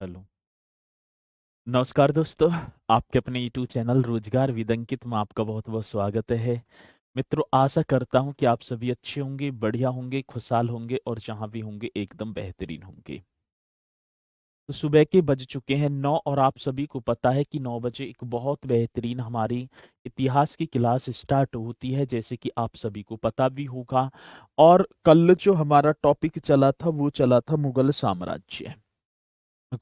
Hello. नमस्कार दोस्तों, आपके अपने यूट्यूब चैनल रोजगार विद अंकित में आपका बहुत बहुत स्वागत है। मित्रों, आशा करता हूं कि आप सभी अच्छे होंगे, बढ़िया होंगे, खुशहाल होंगे और जहां भी होंगे एकदम बेहतरीन होंगे। तो सुबह के बज चुके हैं 9 और आप सभी को पता है कि 9 बजे एक बहुत बेहतरीन हमारी इतिहास की क्लास स्टार्ट होती है, जैसे कि आप सभी को पता भी होगा। और कल जो हमारा टॉपिक चला था वो चला था मुगल साम्राज्य।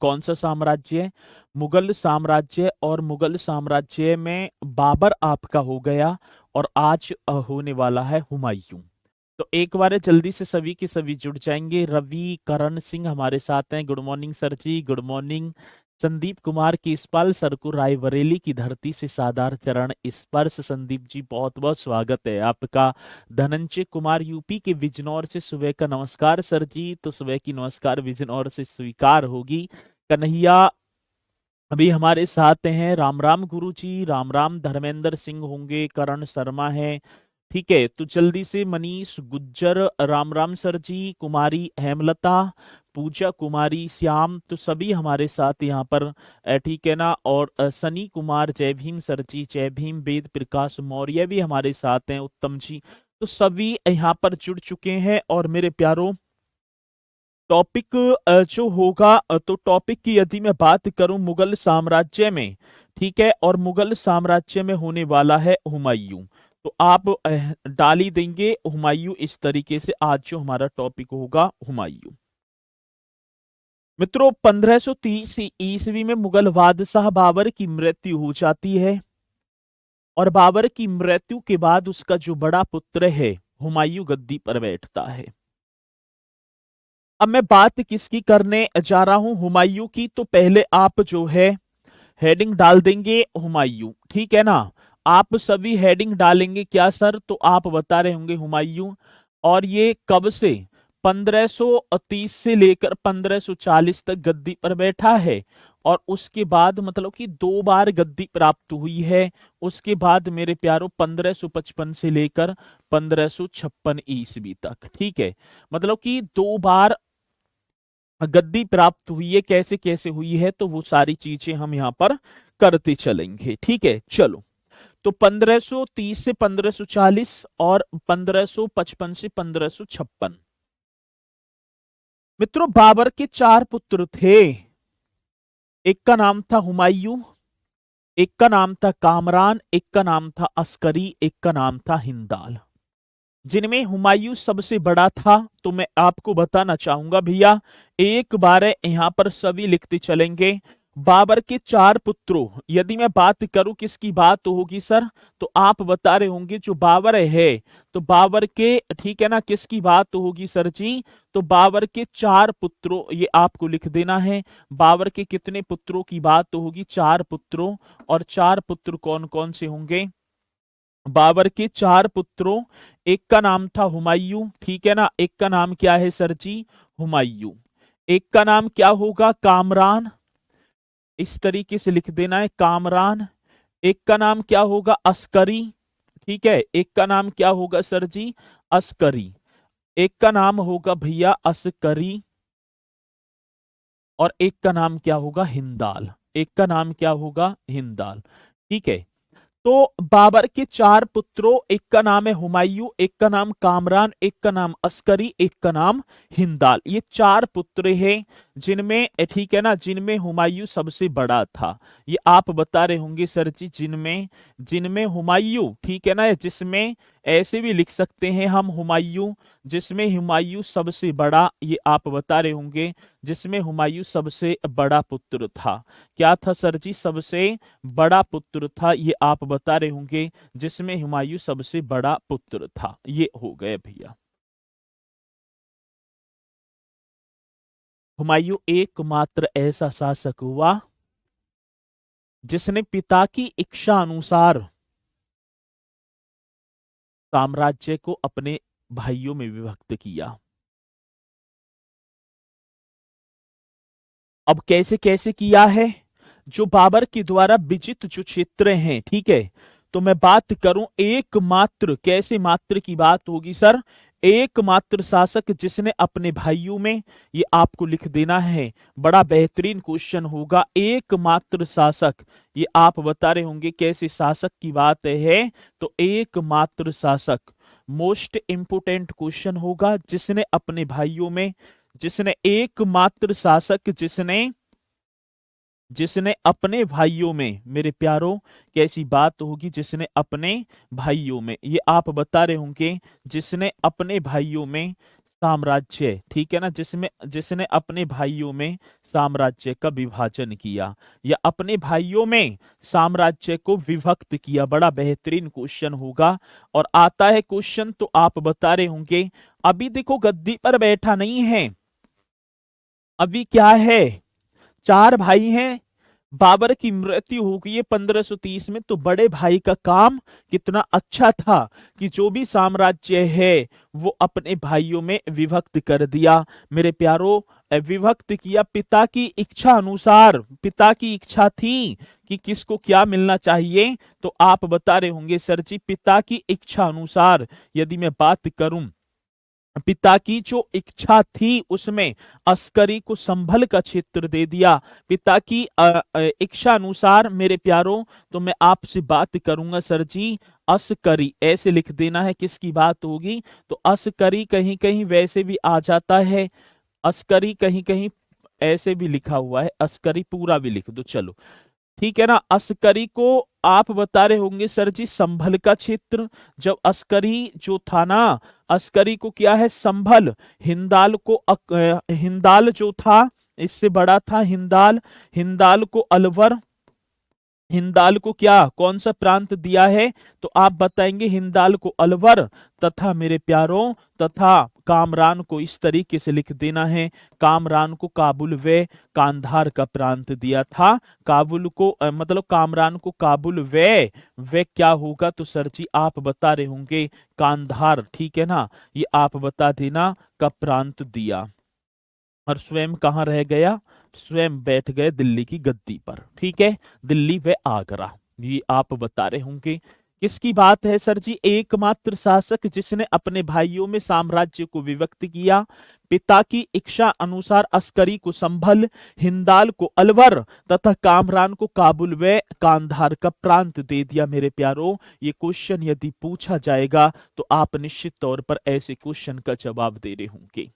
कौन सा साम्राज्य? मुगल साम्राज्य। और मुगल साम्राज्य में बाबर आपका हो गया और आज होने वाला है हुमायूं। तो एक बार जल्दी से सभी के सभी जुड़ जाएंगे। रवि करण सिंह हमारे साथ हैं, good morning sir ji, good morning. Sandeep Kumar Kespal sir को रायबरेली की धरती से सादर चरण स्पर्श। संदीप जी बहुत बहुत स्वागत है आपका। धनंजय कुमार यूपी के बिजनौर से सुबह का नमस्कार सर जी। तो सुबह की नमस्कार बिजनौर से स्वीकार होगी। कन्हैया अभी हमारे साथ हैं। राम राम गुरु जी, राम राम। धर्मेंद्र सिंह होंगे, करण शर्मा है। ठीक है, तो जल्दी से मनीष गुज्जर, राम राम सर जी। कुमारी हेमलता, पूजा कुमारी, श्याम, तो सभी हमारे साथ यहाँ पर ठीक है ना। और सनी कुमार, जय भीम सर जी, जय भीम। वेद प्रकाश मौर्य भी हमारे साथ हैं, उत्तम जी। तो सभी यहाँ पर जुड़ चुके हैं। और मेरे प्यारों, टॉपिक जो होगा तो टॉपिक की यदि मैं बात करूं मुगल साम्राज्य में, ठीक है, और मुगल साम्राज्य में होने वाला है हुमायूं। तो आप डाल ही देंगे हुमायूं इस तरीके से। आज जो हमारा टॉपिक होगा हुमायूं। मित्रों, 1530 ईस्वी में मुगल बादशाह बाबर की मृत्यु हो जाती है। और बाबर की मृत्यु के बाद उसका जो बड़ा पुत्र है हुमायूं गद्दी पर बैठता है। अब मैं बात किसकी करने जा रहा हूं? हुमायूं की। तो पहले आप जो है हेडिंग डाल देंगे हुमायूं, ठीक है ना। आप सभी हेडिंग डालेंगे क्या सर? तो आप बता रहे होंगे हुमायूं। और ये कब से? 1530 से लेकर 1540 तक गद्दी पर बैठा है। और उसके बाद मतलब कि 2 बार गद्दी प्राप्त हुई है। उसके बाद मेरे प्यारों 1555 से लेकर 1556 ईस्वी तक, ठीक है। मतलब कि 2 बार गद्दी प्राप्त हुई है। कैसे कैसे हुई है तो वो सारी चीजें हम यहाँ पर करते चलेंगे, ठीक है। चलो, तो 1530 से 1540 और 1555 से 1556। मित्रों, बाबर के 4 पुत्र थे। एक का नाम था हुमायूं, एक का नाम था कामरान, एक का नाम था अस्करी, एक का नाम था हिंदाल। जिनमें हुमायूं सबसे बड़ा था। तो मैं आपको बताना चाहूंगा भैया, एक बार यहां पर सभी लिखते चलेंगे। बाबर के 4 पुत्रों, यदि मैं बात करूं किसकी बात होगी सर? तो आप बता रहे होंगे जो बाबर है, तो बाबर के, ठीक है ना, किसकी बात होगी सर जी? तो बाबर के 4 पुत्रों, ये आपको लिख देना है। बाबर के कितने पुत्रों की बात होगी? 4 पुत्रों। और 4 पुत्र कौन कौन से होंगे? बाबर के 4 पुत्रों, एक का नाम था हुमायूं, ठीक है ना। एक का नाम क्या है सर जी? हुमायूं। एक का नाम क्या होगा? कामरान। इस तरीके से लिख देना है, कामरान। एक का नाम क्या होगा? अस्करी, ठीक है। एक का नाम क्या होगा सर जी? अस्करी। एक का नाम होगा भैया अस्करी। और एक का नाम क्या होगा? हिंदाल। एक का नाम क्या होगा? हिंदाल, ठीक है। तो बाबर के 4 पुत्रों, एक का नाम है हुमायूं, एक का नाम कामरान, एक का नाम अस्करी, एक का नाम हिंदाल। ये 4 पुत्र हैं जिनमें, ठीक है ना, जिनमें हुमायूं सबसे बड़ा था। ये आप बता रहे होंगे सर जी, जिनमें जिनमें हुमायूं, ठीक है ना, जिसमें ऐसे भी लिख सकते हैं हम हुमायूं, जिसमें हुमायूं सबसे बड़ा, ये आप बता रहे होंगे, जिसमें हुमायूं सबसे बड़ा पुत्र था। क्या था सर जी? सबसे बड़ा पुत्र था, ये आप बता रहे होंगे, जिसमें हुमायूं सबसे बड़ा पुत्र था। ये हो गए भैया। हुमायूं एकमात्र ऐसा शासक हुआ जिसने पिता की इच्छा अनुसार साम्राज्य को अपने भाइयों में विभक्त किया। अब कैसे कैसे किया है? जो बाबर के द्वारा विजित जो क्षेत्र हैं, ठीक है, तो मैं बात करूं एकमात्र, कैसे मात्र की बात होगी सर? एकमात्र शासक जिसने अपने भाइयों में, ये आपको लिख देना है, बड़ा बेहतरीन क्वेश्चन होगा। एकमात्र शासक, ये आप बता रहे होंगे कैसे शासक की बात है, तो एकमात्र शासक मोस्ट इंपोर्टेंट क्वेश्चन होगा, जिसने अपने भाइयों में, जिसने एकमात्र शासक, जिसने अपने भाइयों में, मेरे प्यारों कैसी बात होगी, जिसने अपने भाइयों में, ये आप बता रहे होंगे, जिसने अपने भाइयों में साम्राज्य, ठीक है ना, जिसने अपने भाइयों में साम्राज्य का विभाजन किया, या अपने भाइयों में साम्राज्य को विभक्त किया। बड़ा बेहतरीन क्वेश्चन होगा। और आता है क्वेश्चन, तो आप बता रहे होंगे, अभी देखो गद्दी पर बैठा नहीं है, अभी क्या है, 4 भाई हैं, बाबर की मृत्यु हो गई है 1530 में, तो बड़े भाई का काम कितना अच्छा था कि जो भी साम्राज्य है वो अपने भाइयों में विभक्त कर दिया। मेरे प्यारों, विभक्त किया पिता की इच्छा अनुसार। पिता की इच्छा थी कि किसको क्या मिलना चाहिए, तो आप बता रहे होंगे सर जी, पिता की इच्छा अनुसार यदि मैं बात करूं, पिता की जो इच्छा थी उसमें अस्करी को संभल का क्षेत्र दे दिया। पिता की इच्छा अनुसार मेरे प्यारों, तो मैं आपसे बात करूंगा सर जी, अस्करी ऐसे लिख देना है, किसकी बात होगी, तो अस्करी कहीं कहीं वैसे भी आ जाता है, अस्करी कहीं कहीं ऐसे भी लिखा हुआ है, अस्करी पूरा भी लिख दो, चलो ठीक है ना। अस्करी को आप बता रहे होंगे सर जी संभल का क्षेत्र, जब अस्करी जो था ना, अस्करी को क्या है संभल, हिंदाल को हिंदाल जो था इससे बड़ा था, हिंदाल, हिंदाल को अलवर, हिंदाल को क्या कौन सा प्रांत दिया है, तो आप बताएंगे हिंदाल को अलवर, तथा मेरे प्यारों, तथा कामरान को इस तरीके से लिख देना है, कामरान को काबुल व कांधार का प्रांत दिया था। काबुल को मतलब कामरान को काबुल व क्या होगा, तो सर जी आप बता रहे होंगे कांधार, ठीक है ना, ये आप बता देना का प्रांत दिया। और स्वयं कहाँ रह गया, स्वयं बैठ गए दिल्ली की गद्दी पर, ठीक है, दिल्ली व आगरा, ये आप बता रहे होंगे। किसकी बात है सर जी, एकमात्र शासक जिसने अपने भाइयों में साम्राज्य को विभक्त किया, पिता की इच्छा अनुसार अस्करी को संभल, हिंदाल को अलवर, तथा कामरान को काबुल व कांधार का प्रांत दे दिया। मेरे प्यारों, ये क्वेश्चन यदि पूछा जाएगा तो आप निश्चित तौर पर ऐसे क्वेश्चन का जवाब दे रहे होंगे।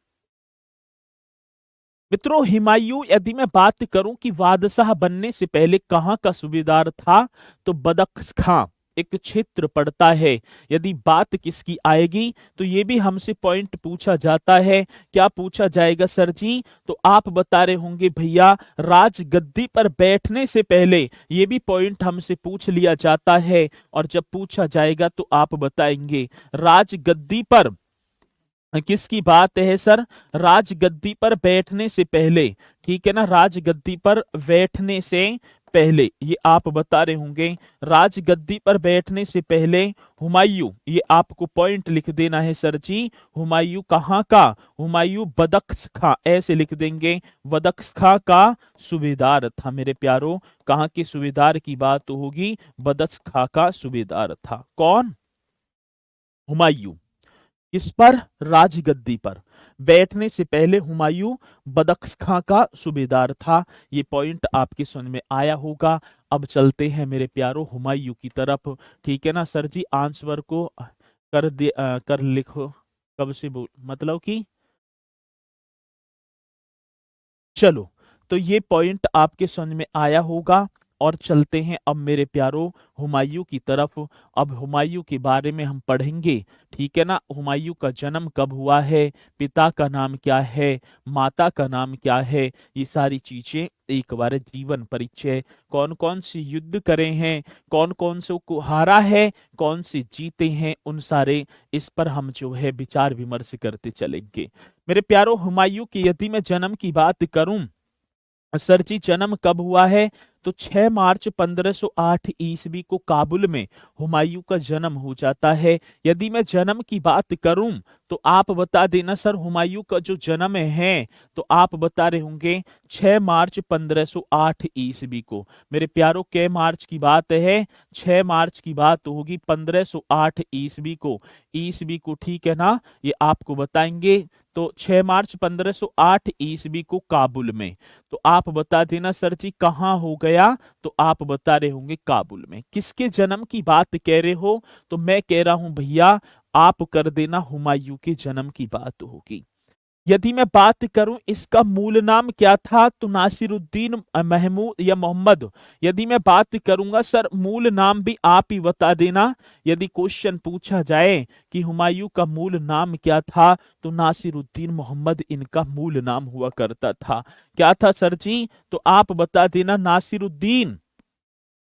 मित्रों, हुमायूं यदि मैं बात करूं कि बादशाह बनने से पहले कहां का सूबेदार था, तो बदख्शां एक क्षेत्र पड़ता है। यदि बात किसकी आएगी, तो ये भी हमसे पॉइंट पूछा जाता है। क्या पूछा जाएगा सर जी, तो आप बता रहे होंगे भैया राजगद्दी पर बैठने से पहले, ये भी पॉइंट हमसे पूछ लिया जाता है। और जब पूछा जाएगा तो आप बताएंगे राजगद्दी पर किसकी बात है सर, राजगद्दी पर बैठने से पहले, ठीक है ना, राजगद्दी पर बैठने से पहले, ये आप बता रहे होंगे राजगद्दी पर बैठने से पहले हुमायूं, ये आपको पॉइंट लिख देना है सर जी, हुमायूं कहाँ का, हुमायूं बदख्शां ऐसे लिख देंगे, बदख्शां का सूबेदार था। मेरे प्यारों, कहाँ के सूबेदार की बात होगी, बदख्शां का सूबेदार था। कौन, हुमायूं। इस पर राजगद्दी पर बैठने से पहले हुमायूं बदख्शां का सूबेदार था। ये पॉइंट आपके समझ में आया होगा। अब चलते हैं मेरे प्यारों हुमायूं की तरफ, ठीक है ना सर जी, आंसर को कर लिखो, कब से बोल मतलब कि चलो, तो ये पॉइंट आपके समझ में आया होगा। और चलते हैं अब मेरे प्यारों हुमायूं की तरफ। अब हुमायूं के बारे में हम पढ़ेंगे, ठीक है ना, हुमायूं का जन्म कब हुआ है, पिता का नाम क्या है, माता का नाम क्या है, ये सारी चीजें एक बार, जीवन परिचय, कौन कौन से युद्ध करे हैं, कौन कौन से को हारा है, कौन से जीते हैं, उन सारे इस पर हम जो है विचार विमर्श करते चलेंगे। मेरे प्यारों, हुमायूं की यदि मैं जन्म की बात करूं, सर जी जन्म कब हुआ है, तो 6 मार्च 1508 ईस्वी को काबुल में हुमायूं का जन्म हो जाता है। यदि मैं जन्म की बात करूं तो आप बता देना सर, हुमायूं का जो जन्म है तो आप बता रहे होंगे 6 मार्च 1508 ईस्वी को। मेरे प्यारों, कै मार्च की बात है? 6 मार्च की बात होगी 1508 ईस्वी को। ईस्वी को, ठीक है ना, ये आपको बताएंगे। तो 6 मार्च 1508 ईस्वी को काबुल में। तो आप बता देना सर जी कहाँ हो गया? तो आप बता रहे होंगे काबुल में। किसके जन्म की बात कह रहे हो? तो मैं कह रहा हूं भैया, आप कर देना हुमायूं के जन्म की बात होगी। यदि मैं बात करूं इसका मूल नाम क्या था, तो नासिरुद्दीन महमूद या मोहम्मद। यदि मैं बात करूंगा सर, मूल नाम भी आप ही बता देना। यदि क्वेश्चन पूछा जाए कि हुमायूं का मूल नाम क्या था, तो नासिरुद्दीन मोहम्मद इनका मूल नाम हुआ करता था। क्या था सर जी? तो आप बता देना नासिरुद्दीन,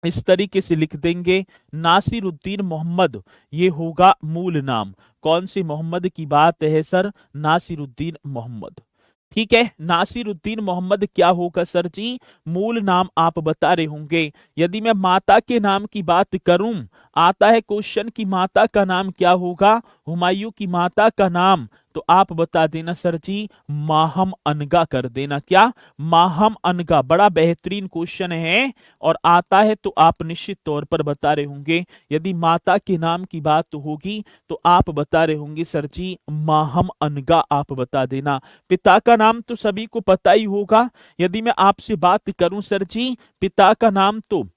इस तरीके से लिख देंगे, नासिरुद्दीन मोहम्मद, ये होगा मूल नाम। कौन सी मोहम्मद की बात है सर? नासिरुद्दीन मोहम्मद। ठीक है, नासिरुद्दीन मोहम्मद क्या होगा सर जी? मूल नाम आप बता रहे होंगे। यदि मैं माता के नाम की बात करूं, आता है क्वेश्चन की माता का नाम क्या होगा? हुमायूं की माता का नाम, तो आप बता देना सर जी माहम अनगा कर देना। क्या? माहम अनगा। बड़ा बेहतरीन क्वेश्चन है और आता है तो आप निश्चित तौर पर बता रहे होंगे। यदि माता के नाम की बात होगी तो आप बता रहे होंगे सर जी माहम अनगा, आप बता देना। पिता का नाम तो सभी को पता ही होगा। यदि मैं आपसे बात करूं सर जी, पिता का नाम, तो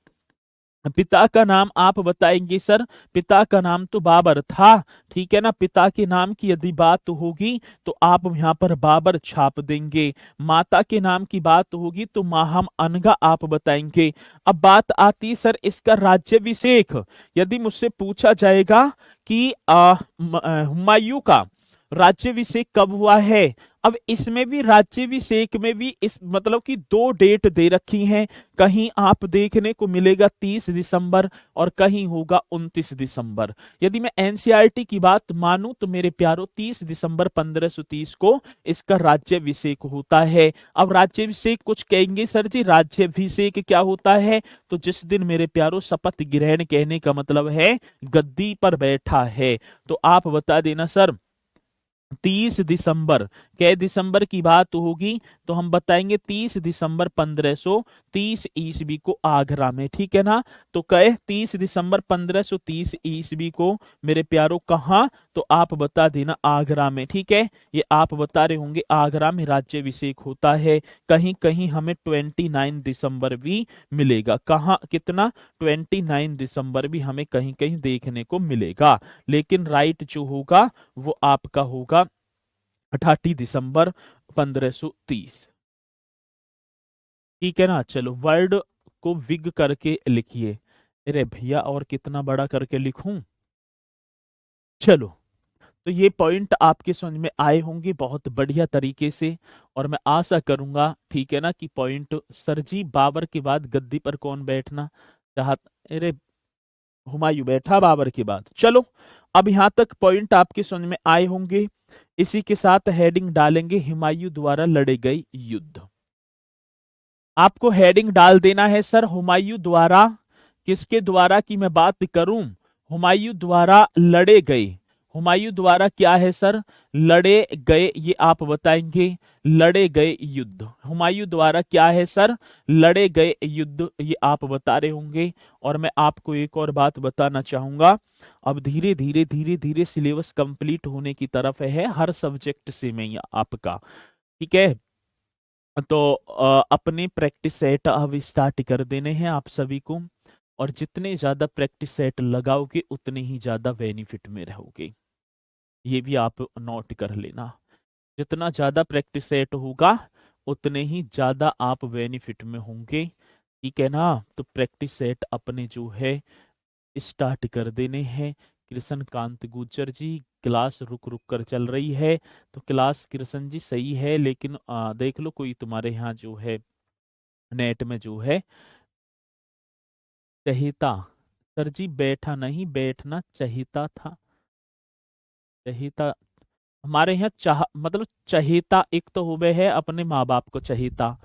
पिता का नाम आप बताएंगे सर, पिता का नाम तो बाबर था। ठीक है ना, पिता के नाम की यदि बात होगी तो आप यहाँ पर बाबर छाप देंगे। माता के नाम की बात होगी तो माहम अनगा आप बताएंगे। अब बात आती सर इसका राज्याभिषेक। यदि मुझसे पूछा जाएगा कि हुमायूं का राज्याभिषेक कब हुआ है, अब इसमें भी राज्याभिषेक में भी इस मतलब कि दो डेट दे रखी हैं। कहीं आप देखने को मिलेगा 30 दिसंबर और कहीं होगा 29 दिसंबर। यदि मैं एनसीईआरटी की बात मानूं तो मेरे प्यारों 30 दिसंबर 1530 को इसका राज्याभिषेक होता है। अब राज्याभिषेक कुछ कहेंगे सर जी, राज्याभिषेक क्या होता है? तो जिस दिन मेरे प्यारों शपथ ग्रहण, कहने का मतलब है गद्दी पर बैठा है। तो आप बता देना सर 30 दिसंबर। कै दिसंबर की बात होगी? तो हम बताएंगे 30 दिसंबर 1530 ईस्वी को आगरा में। ठीक है ना, तो कहे 30 दिसंबर 1530 ईस्वी को मेरे प्यारों कहाँ? तो आप बता देना आगरा में। ठीक है, ये आप बता रहे होंगे आगरा में राज्याभिषेक होता है। कहीं कहीं हमें 29 दिसंबर भी मिलेगा। कहाँ? कितना? 29 दिसंबर भी हमें कहीं कहीं देखने को मिलेगा। लेकिन राइट जो होगा वो आपका होगा 28 दिसंबर 1530। ठीक है ना, चलो वर्ड को विग करके लिखिए। अरे भैया, और कितना बड़ा करके लिखूं? चलो, तो ये पॉइंट आपके समझ में आए होंगे बहुत बढ़िया तरीके से। और मैं आशा करूंगा, ठीक है ना, कि पॉइंट, सर जी बाबर के बाद गद्दी पर कौन बैठना चाहता? अरे हुमायूं बैठा बाबर के बाद। चलो, अब यहां तक पॉइंट आपके समझ में आए होंगे। इसी के साथ हेडिंग डालेंगे हुमायूं द्वारा लड़े गए युद्ध। आपको हेडिंग डाल देना है सर हुमायूं द्वारा, किसके द्वारा की मैं बात करूं? हुमायूं द्वारा लड़े गए। हुमायूं द्वारा क्या है सर? लड़े गए, ये आप बताएंगे। लड़े गए युद्ध, हुमायूं द्वारा क्या है सर? लड़े गए युद्ध, ये आप बता रहे होंगे। और मैं आपको एक और बात बताना चाहूंगा, अब धीरे धीरे धीरे धीरे सिलेबस कंप्लीट होने की तरफ है हर सब्जेक्ट से में आपका। ठीक है, तो अपने प्रैक्टिस सेट अब स्टार्ट कर देने हैं आप सभी को। और जितने ज्यादा प्रैक्टिस सेट लगाओगे उतने ही ज्यादा बेनिफिट में रहोगे, ये भी आप नोट कर लेना। जितना ज्यादा प्रैक्टिस सेट होगा उतने ही ज्यादा आप बेनिफिट में होंगे। ठीक है ना, तो प्रैक्टिस सेट अपने जो है स्टार्ट कर देने हैं। कृष्ण कांत गुर्जर जी, क्लास रुक रुक कर चल रही है। तो क्लास कृष्ण जी सही है, लेकिन देख लो कोई तुम्हारे यहाँ जो है नेट में जो है चहिता। सर जी बैठा नहीं, बैठना चहिता था। चहिता, हमारे यहाँ चाह मतलब चहेता, एक तो हुए है अपने माँ बाप को चहेता,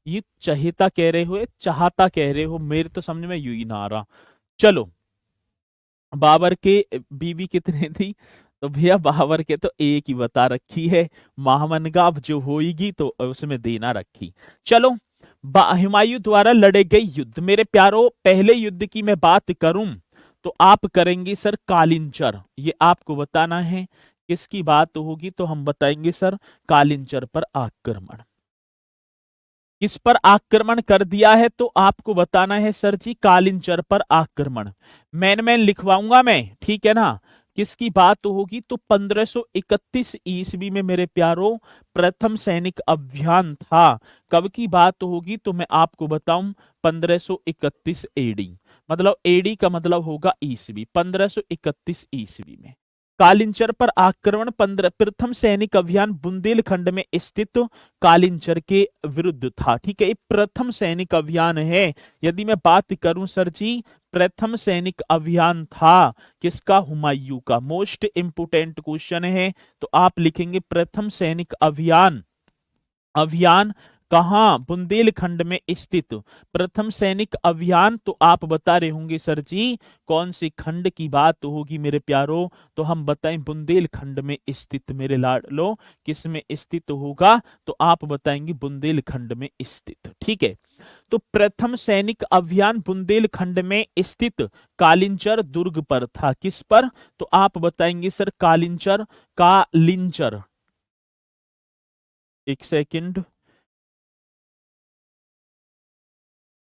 ये चहेता कह रहे हो या चाहता कह रहे हो, मेरे तो समझ में यूं ही ना आ रहा। चलो, बाबर के बीवी कितने थी? तो भैया बाबर के तो एक ही बता रखी है, महामनगाभ जो होगी तो उसमें देना रखी। चलो, हुमायूं द्वारा लड़े गए युद्ध, मेरे प्यारो पहले युद्ध की मैं बात करूं तो आप करेंगे सर कालिंचर, ये आपको बताना है किसकी बात होगी, तो हम बताएंगे सर कालिंचर पर आक्रमण। किस पर आक्रमण कर दिया है तो आपको बताना है सर जी कालिंचर पर आक्रमण। मैन लिखवाऊंगा मैं, ठीक है ना। किसकी बात होगी तो 1531 ईस्वी में मेरे प्यारो प्रथम सैनिक अभियान था। कब की बात होगी तो मैं आपको बताऊं 1531 एडी, मतलब एडी का मतलब होगा ईस्वी, 1531 ईस्वी में कालिंचर पर आक्रमण। प्रथम सैनिक अभियान बुंदेलखंड में स्थित कालिंचर के विरुद्ध था। ठीक है, ये प्रथम सैनिक अभियान है। यदि मैं बात करूं सर जी, प्रथम सैनिक अभियान था किसका? हुमायूं का। मोस्ट इंपोर्टेंट क्वेश्चन है, तो आप लिखेंगे प्रथम सैनिक अभियान। अभियान कहां? बुंदेलखंड में स्थित प्रथम सैनिक अभियान, तो आप बता रहे होंगे सर जी कौन से खंड की बात होगी मेरे प्यारो, तो हम बताएं बुंदेलखंड में स्थित मेरे लाडलो। किस में स्थित होगा? तो आप बताएंगे बुंदेलखंड में स्थित। ठीक है, तो प्रथम सैनिक अभियान बुंदेलखंड में स्थित कालिंचर दुर्ग पर था। किस पर? तो आप बताएंगे सर कालिंचर, कालिंचर, एक सेकंड,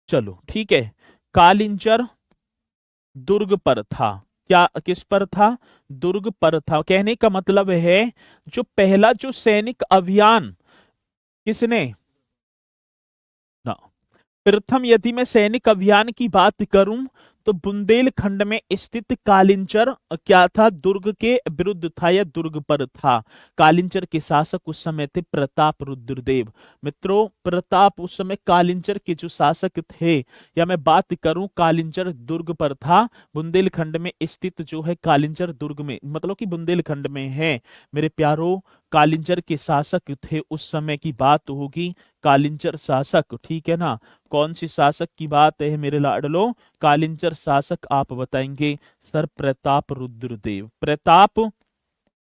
चलो ठीक है, कालिंचर दुर्ग पर था। क्या किस पर था? दुर्ग पर था। कहने का मतलब है जो पहला जो सैनिक अभियान किसने ना, प्रथम यदि मैं सैनिक अभियान की बात करूं तो बुंदेलखंड में स्थित कालिंचर क्या था? दुर्ग के विरुद्ध था या दुर्ग पर था। कालिंचर के शासक उस समय थे प्रताप रुद्रदेव। मित्रों, प्रताप उस समय कालिंचर के जो शासक थे, या मैं बात करूं कालिंचर दुर्ग पर था, बुंदेलखंड में स्थित जो है कालिंचर दुर्ग में, मतलब कि बुंदेलखंड में है मेरे प्यारो। कालिंचर के शासक थे उस समय की बात होगी, कालिंचर शासक, ठीक है ना। कौन सी शासक की बात है मेरे लाडलो? कालिंचर शासक आप बताएंगे सर प्रताप रुद्रदेव। प्रताप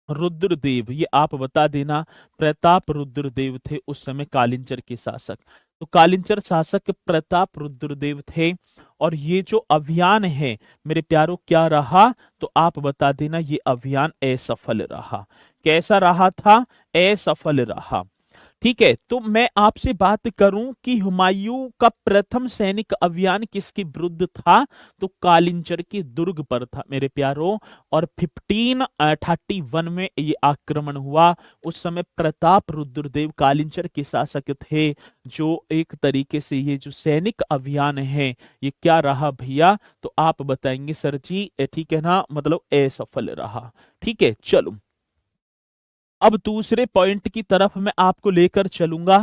रुद्रदेव, ये आप बता देना, प्रताप रुद्रदेव थे उस समय कालिंचर के शासक। तो कालिंचर शासक प्रताप रुद्रदेव थे। और ये जो अभियान है मेरे प्यारो क्या रहा, तो आप बता देना ये अभियान असफल रहा। कैसा रहा था? असफल रहा। ठीक है, तो मैं आपसे बात करूं कि हुमायूं का प्रथम सैनिक अभियान किसके विरुद्ध था, तो कालिंचर के दुर्ग पर था मेरे प्यारो। और 1531 में ये आक्रमण हुआ। उस समय प्रताप रुद्रदेव कालिंचर के शासक थे। जो एक तरीके से ये जो सैनिक अभियान है ये क्या रहा भैया, तो आप बताएंगे सर जी, ठीक है ना, मतलब असफल रहा। ठीक है, चलो अब दूसरे पॉइंट की तरफ मैं आपको लेकर चलूंगा।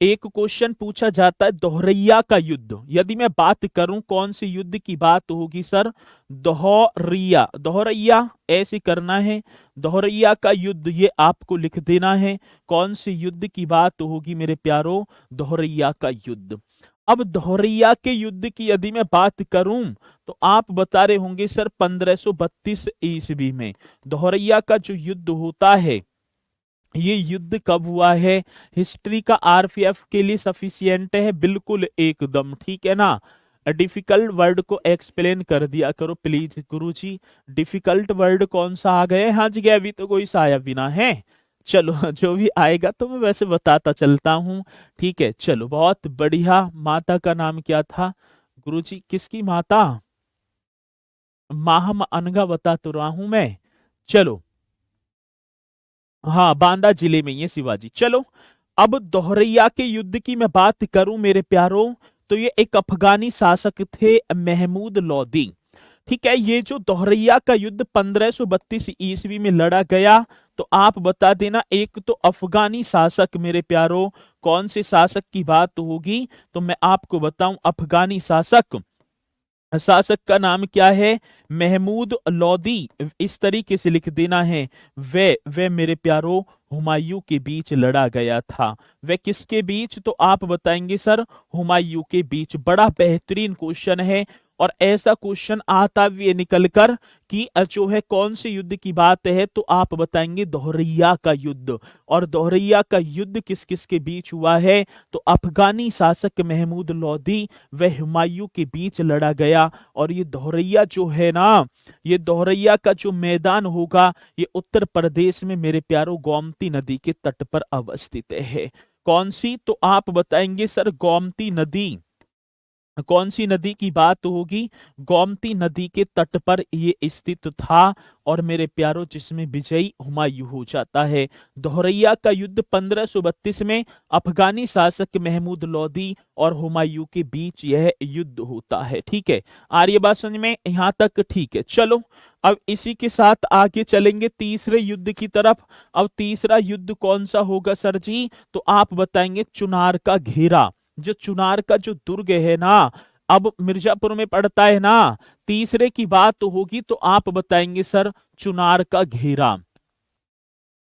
एक क्वेश्चन पूछा जाता है दोहरैया का युद्ध। यदि मैं बात करूं कौन सी युद्ध की बात होगी सर? दोहरैया, दोहरैया ऐसे करना है। दोहरैया का युद्ध ये आपको लिख देना है। कौन सी युद्ध की बात होगी मेरे प्यारो? दोहरैया का युद्ध। अब दोहरैया के युद्ध की यदि मैं बात करूं तो आप बता रहे होंगे सर 1532 ईस्वी में दोहरैया का जो युद्ध होता है, ये युद्ध कब हुआ है? हिस्ट्री का आरपीएफ के लिए सफिशियंट है, बिल्कुल एकदम, ठीक है ना। डिफिकल्ट वर्ड को एक्सप्लेन कर दिया करो प्लीज गुरुजी। डिफिकल्ट वर्ड कौन सा आ गए? हाँ जी, अभी तो कोई सा आया भी ना है। चलो जो भी आएगा तो मैं वैसे बताता चलता हूँ। ठीक है, चलो बहुत बढ़िया। माता का नाम क्या था गुरुजी? किसकी माता? माहम अनगा बता तो रहा हूं मैं। चलो, हाँ बांदा जिले में ये शिवाजी। चलो, अब दोहरैया के युद्ध की मैं बात करूं मेरे प्यारों, तो ये एक अफगानी शासक थे महमूद लोदी। ठीक है, ये जो दोहरैया का युद्ध 1532 ईस्वी में लड़ा गया, तो आप बता देना एक तो अफगानी शासक मेरे प्यारों, कौन से शासक की बात होगी, तो मैं आपको बताऊं अफगानी शासक, शासक का नाम क्या है? महमूद लोदी। इस तरीके से लिख देना है। वे मेरे प्यारो हुमायूं के बीच लड़ा गया था। वह किसके बीच? तो आप बताएंगे सर हुमायूं के बीच। बड़ा बेहतरीन क्वेश्चन है, और ऐसा क्वेश्चन आता भी है निकल कर कि जो है कौन से युद्ध की बात है, तो आप बताएंगे दोहरैया का युद्ध। और दोहरैया का युद्ध किस किस के बीच हुआ है? तो अफगानी शासक महमूद लोदी व हुमायूं के बीच लड़ा गया। और ये दोहरैया जो है ना, ये दोहरैया का जो मैदान होगा, ये उत्तर प्रदेश में मेरे प्यारों गोमती नदी के तट पर अवस्थित है। कौन सी? तो आप बताएंगे सर गोमती नदी। कौन सी नदी की बात होगी? गोमती नदी के तट पर ये स्थित था। और मेरे प्यारों जिसमें विजयी हुमायूं हो जाता है। दोहरैया का युद्ध 1532 में अफगानी शासक महमूद लोदी और हुमायूं के बीच यह युद्ध होता है। ठीक है, आ रही है बात समझ में यहां तक? ठीक है, चलो अब इसी के साथ आगे चलेंगे तीसरे युद्ध की तरफ। अब तीसरा युद्ध कौन सा होगा सर जी? तो आप बताएंगे चुनार का घेरा। जो चुनार का जो दुर्ग है ना, अब मिर्जापुर में पड़ता है ना। तीसरे की बात तो होगी, तो आप बताएंगे सर चुनार का घेरा।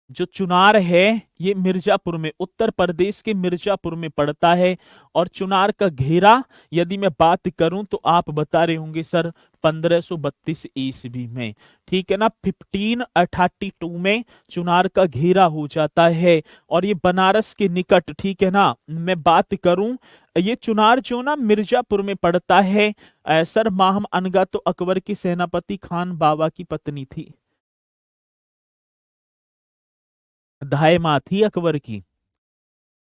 जो चुनार है ये मिर्जापुर में, उत्तर प्रदेश के मिर्जापुर में पड़ता है। और चुनार का घेरा यदि मैं बात करूं तो आप बता रहे होंगे सर 1532 ईस्वी में। ठीक है ना, 1532 में चुनार का घेरा हो जाता है। और ये बनारस के निकट, ठीक है ना, मैं बात करूं, ये चुनार जो ना मिर्जापुर में पड़ता है। सर माहम अनगा तो अकबर की सेनापति खान बाबा की पत्नी थी। धाय माँ थी अकबर की।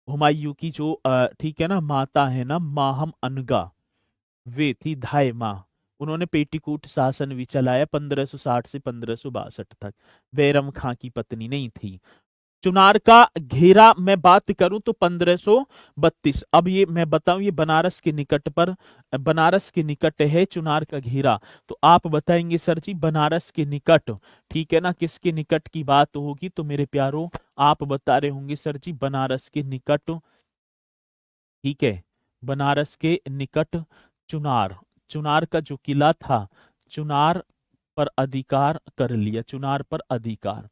हुमायूं की जो ठीक है ना माता है ना माहम अनगा, वे थी धाय माँ। उन्होंने पेटीकोट शासन भी चलाया 1560 से 1562 तक। बैरम खां की पत्नी नहीं थी। चुनार का घेरा मैं बात करूं तो 1532। अब ये मैं बताऊं, ये बनारस के निकट पर, बनारस के निकट है चुनार का घेरा। तो आप बताएंगे सर जी बनारस के निकट, ठीक है ना, किसके निकट की बात होगी? तो मेरे प्यारों आप बता रहे होंगे सर जी बनारस के निकट। ठीक है, बनारस के निकट चुनार। चुनार का जो किला था, चुनार पर अधिकार कर लिया, चुनार पर अधिकार।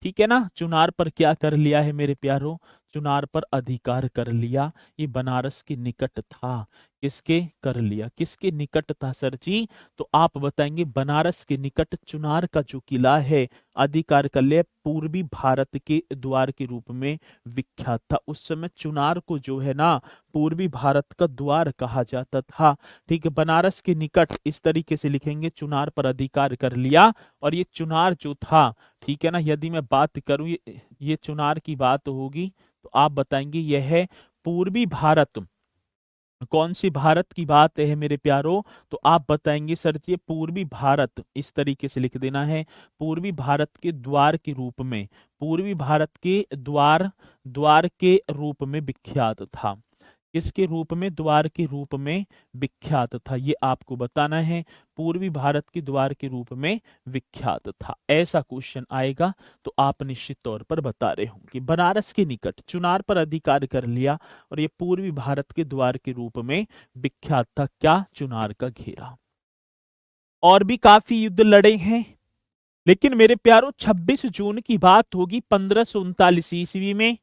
ठीक है ना, चुनार पर क्या कर लिया है मेरे प्यारों? चुनार पर अधिकार कर लिया। ये बनारस के निकट था। किसके कर लिया? किसके निकट था सर जी? तो आप बताएंगे बनारस के निकट चुनार का जो किला है अधिकार कर लिया। पूर्वी भारत के द्वार के रूप में विख्यात था। उस समय चुनार को जो है ना पूर्वी भारत का द्वार कहा जाता था। ठीक है, बनारस के निकट इस तरीके से लिखेंगे, चुनार पर अधिकार कर लिया। और ये चुनार जो था, ठीक है ना, यदि मैं बात करूं ये चुनार की बात होगी, तो आप बताएंगे यह है पूर्वी भारत। कौन सी भारत की बात है मेरे प्यारो? तो आप बताएंगे सर जी पूर्वी भारत, इस तरीके से लिख देना है, पूर्वी भारत के द्वार के रूप में, पूर्वी भारत के द्वार, द्वार के रूप में विख्यात था। किसके रूप में? द्वार के रूप में विख्यात था, ये आपको बताना है। पूर्वी भारत के द्वार के रूप में विख्यात था, ऐसा क्वेश्चन आएगा तो आप निश्चित तौर पर बता रहे होंगे। बनारस के निकट चुनार पर अधिकार कर लिया, और ये पूर्वी भारत के द्वार के रूप में विख्यात था। क्या? चुनार का घेरा। और भी काफी युद्ध लड़े हैं, लेकिन मेरे प्यारों 26 जून की बात होगी 1539 ईस्वी में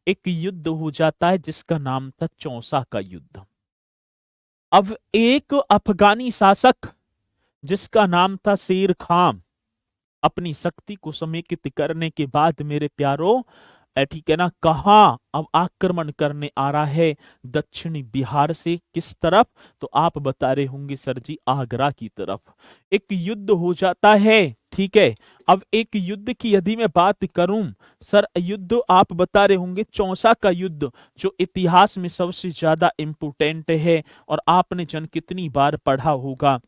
एक युद्ध हो जाता है जिसका नाम था चौसा का युद्ध। अब एक अफगानी शासक जिसका नाम था शेर खां, अपनी शक्ति को समेकित करने के बाद मेरे प्यारों, ठीक है ना, कहा अब आक्रमण करने आ रहा है? दक्षिणी बिहार से। किस तरफ? तो आप बता रहे होंगे सर जी आगरा की तरफ। एक युद्ध हो जाता है। ठीक है, अब एक युद्ध की यदि मैं बात करूं सर, युद्ध आप बता रहे होंगे चौसा का युद्ध, जो इतिहास में सबसे ज्यादा इंपोर्टेंट है। और आपने जन कितनी बार पढ़ा होगा।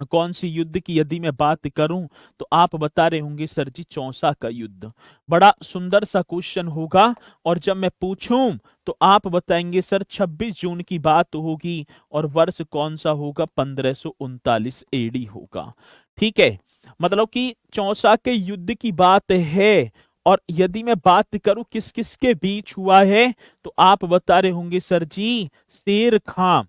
कौन सी युद्ध की यदि मैं बात करूं तो आप बता रहे होंगे सर जी चौसा का युद्ध। बड़ा सुंदर सा क्वेश्चन होगा। और जब मैं पूछूं तो आप बताएंगे सर 26 जून की बात होगी, और वर्ष कौन सा होगा? 1539 एडी होगा। ठीक है, मतलब कि चौसा के युद्ध की बात है। और यदि मैं बात करूं किस किस के बीच हुआ है, तो आप बता रहे होंगे सर जी शेर खां,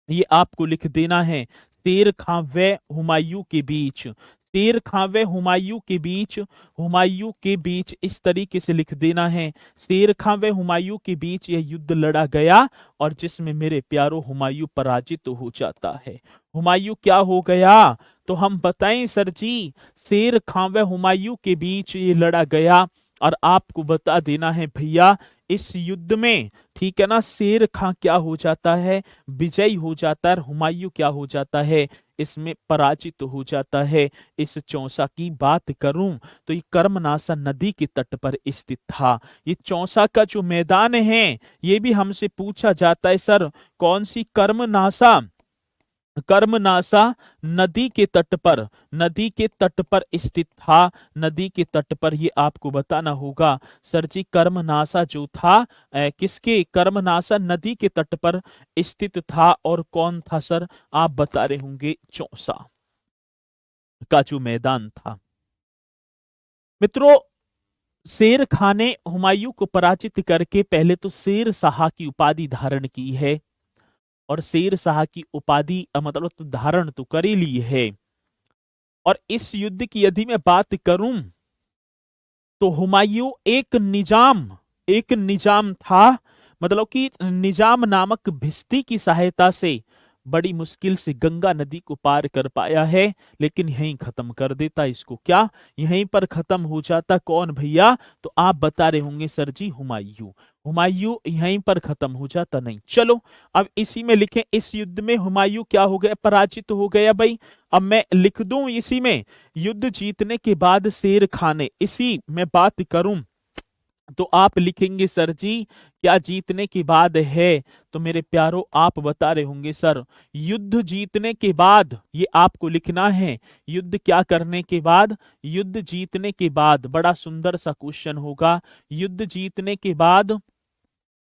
ये आपको लिख देना है, शेर खां व हुमायूं के बीच। शेर खां व हुमायूं के बीच, हुमायूं के बीच इस तरीके से लिख देना है। शेर खां व हुमायूं के बीच यह युद्ध लड़ा गया और जिसमें मेरे प्यारो हुमायूं पराजित हो जाता है। हुमायूं क्या हो गया, तो हम बताएं सर जी, शेर खां व हुमायूं के बीच ये लड़ा गया और आपको बता देना है भैया इस युद्ध में, ठीक है ना, शेर खां क्या हो जाता है, विजयी हो जाता है, हुमायूं क्या हो जाता है, इसमें पराजित हो जाता है। इस चौसा की बात करूं तो ये कर्मनासा नदी के तट पर स्थित था। ये चौसा का जो मैदान है ये भी हमसे पूछा जाता है सर कौन सी, कर्मनासा, कर्मनासा नदी के तट पर, नदी के तट पर स्थित था। नदी के तट पर ये आपको बताना होगा सर जी, कर्मनासा जो था किसके, कर्मनासा नदी के तट पर स्थित था और कौन था सर, आप बता रहे होंगे चौसा का जो मैदान था। मित्रों, शेर खां ने हुमायूं को पराजित करके पहले तो शेर शाह की उपाधि धारण की है, और शेर शाह की उपाधि मतलब तो धारण तो कर ही ली है। और इस युद्ध की यदि मैं बात करूं तो हुमायूं एक निजाम था, मतलब कि निजाम नामक भिस्ती की सहायता से बड़ी मुश्किल से गंगा नदी को पार कर पाया है, लेकिन यहीं खत्म कर देता इसको, क्या यहीं पर खत्म हो जाता, कौन भैया, तो आप बता रहे होंगे सर जी हुमायूं, हुमायूं यहीं पर खत्म हो जाता, नहीं। चलो अब इसी में लिखें, इस युद्ध में हुमायूं क्या हो गया, पराजित हो गया भाई। अब मैं लिख दूं इसी में, युद्ध जीतने के बाद शेर खां ने, इसी में बात करूं तो आप लिखेंगे सर जी क्या जीतने के बाद है, तो मेरे प्यारो आप बता रहे होंगे सर युद्ध जीतने के बाद, ये आपको लिखना है, युद्ध क्या करने के बाद, युद्ध जीतने के बाद, बड़ा सुंदर सा क्वेश्चन होगा, युद्ध जीतने के बाद,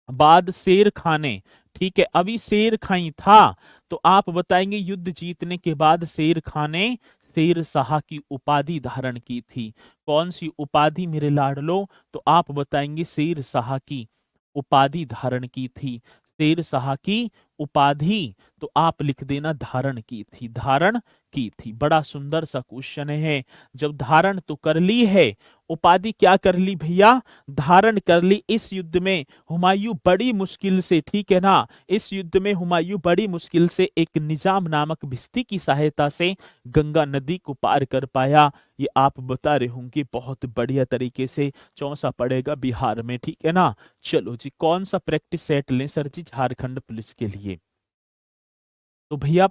बाद शेर खां ने, ठीक है, अभी शेर खां ही था, तो आप बताएंगे युद्ध जीतने के बाद शेर खां ने शेर शाह की उपाधि धारण की थी। कौन सी उपाधि मेरे लाडलो, तो आप बताएंगे शेर शाह की उपाधि धारण की थी, शेर शाह की उपाधि, तो आप लिख देना धारण की थी, धारण की थी। बड़ा सुंदर सा क्वेश्चन है, जब धारण तो कर ली है, उपाधि क्या कर ली भैया, धारण कर ली। इस युद्ध में हुमायूं बड़ी मुश्किल से, ठीक है ना, इस युद्ध में हुमायूं बड़ी मुश्किल से एक निजाम नामक भिस्ती की सहायता से गंगा नदी को पार कर पाया। ये आप बता रहे होंगे बहुत बढ़िया तरीके से, चौसा पड़ेगा बिहार में, ठीक है ना। चलो जी, कौन सा प्रैक्टिस सेट लें सर जी झारखंड पुलिस के लिए, तो भैया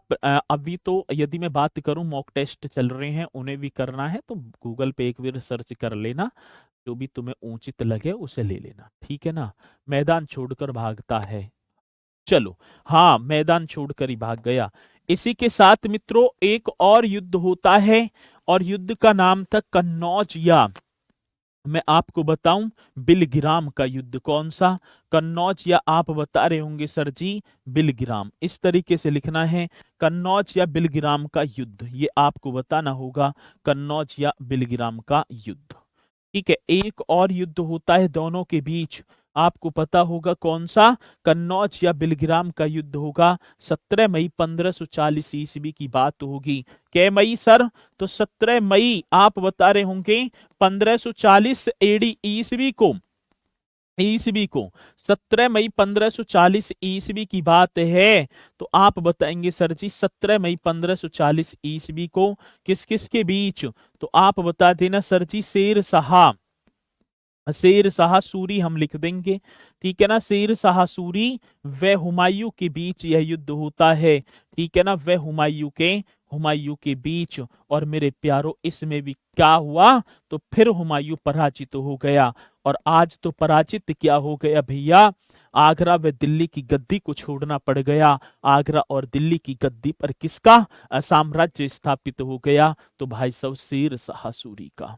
अभी तो यदि मैं बात करूं मॉक टेस्ट चल रहे हैं उन्हें भी करना है, तो गूगल पे एक बार सर्च कर लेना, जो भी तुम्हें उचित लगे उसे ले लेना, ठीक है ना। मैदान छोड़कर भागता है, चलो, हाँ मैदान छोड़कर ही भाग गया। इसी के साथ मित्रों एक और युद्ध होता है, और युद्ध का नाम था कन्नौज, या मैं आपको बताऊं बिलगिराम का युद्ध, कौन सा, कन्नौज, या आप बता रहे होंगे सर जी बिलगिराम, इस तरीके से लिखना है, कन्नौज या बिलगिराम का युद्ध, ये आपको बताना होगा, कन्नौज या बिलगिराम का युद्ध, ठीक है। एक और युद्ध होता है दोनों के बीच, आपको पता होगा कौन सा, कन्नौज या बिलगिराम का युद्ध होगा, 17 मई 1540 ईस्वी की बात होगी। क्या मई सर, तो 17 मई आप बता रहे होंगे 1540 एडी ईस्वी को, ईस्वी को 17 मई 1540 ईस्वी की बात है, तो आप बताएंगे सर जी 17 मई 1540 ईस्वी को किस किस के बीच, तो आप बता देना सर जी शेर शाह, शेर शाह सूरी हम लिख देंगे, ठीक है ना, शेर शाह सूरी व हुमायूं के बीच यह युद्ध होता है, ठीक है ना, व हुमायूं के बीच। और मेरे प्यारो इसमें भी क्या हुआ, तो फिर हुमायूं पराजित हो गया, और आज तो पराजित क्या हो गया भैया, आगरा व दिल्ली की गद्दी को छोड़ना पड़ गया। आगरा और दिल्ली की गद्दी पर किसका साम्राज्य स्थापित हो गया, तो भाई साहब शेर शाह सूरी का,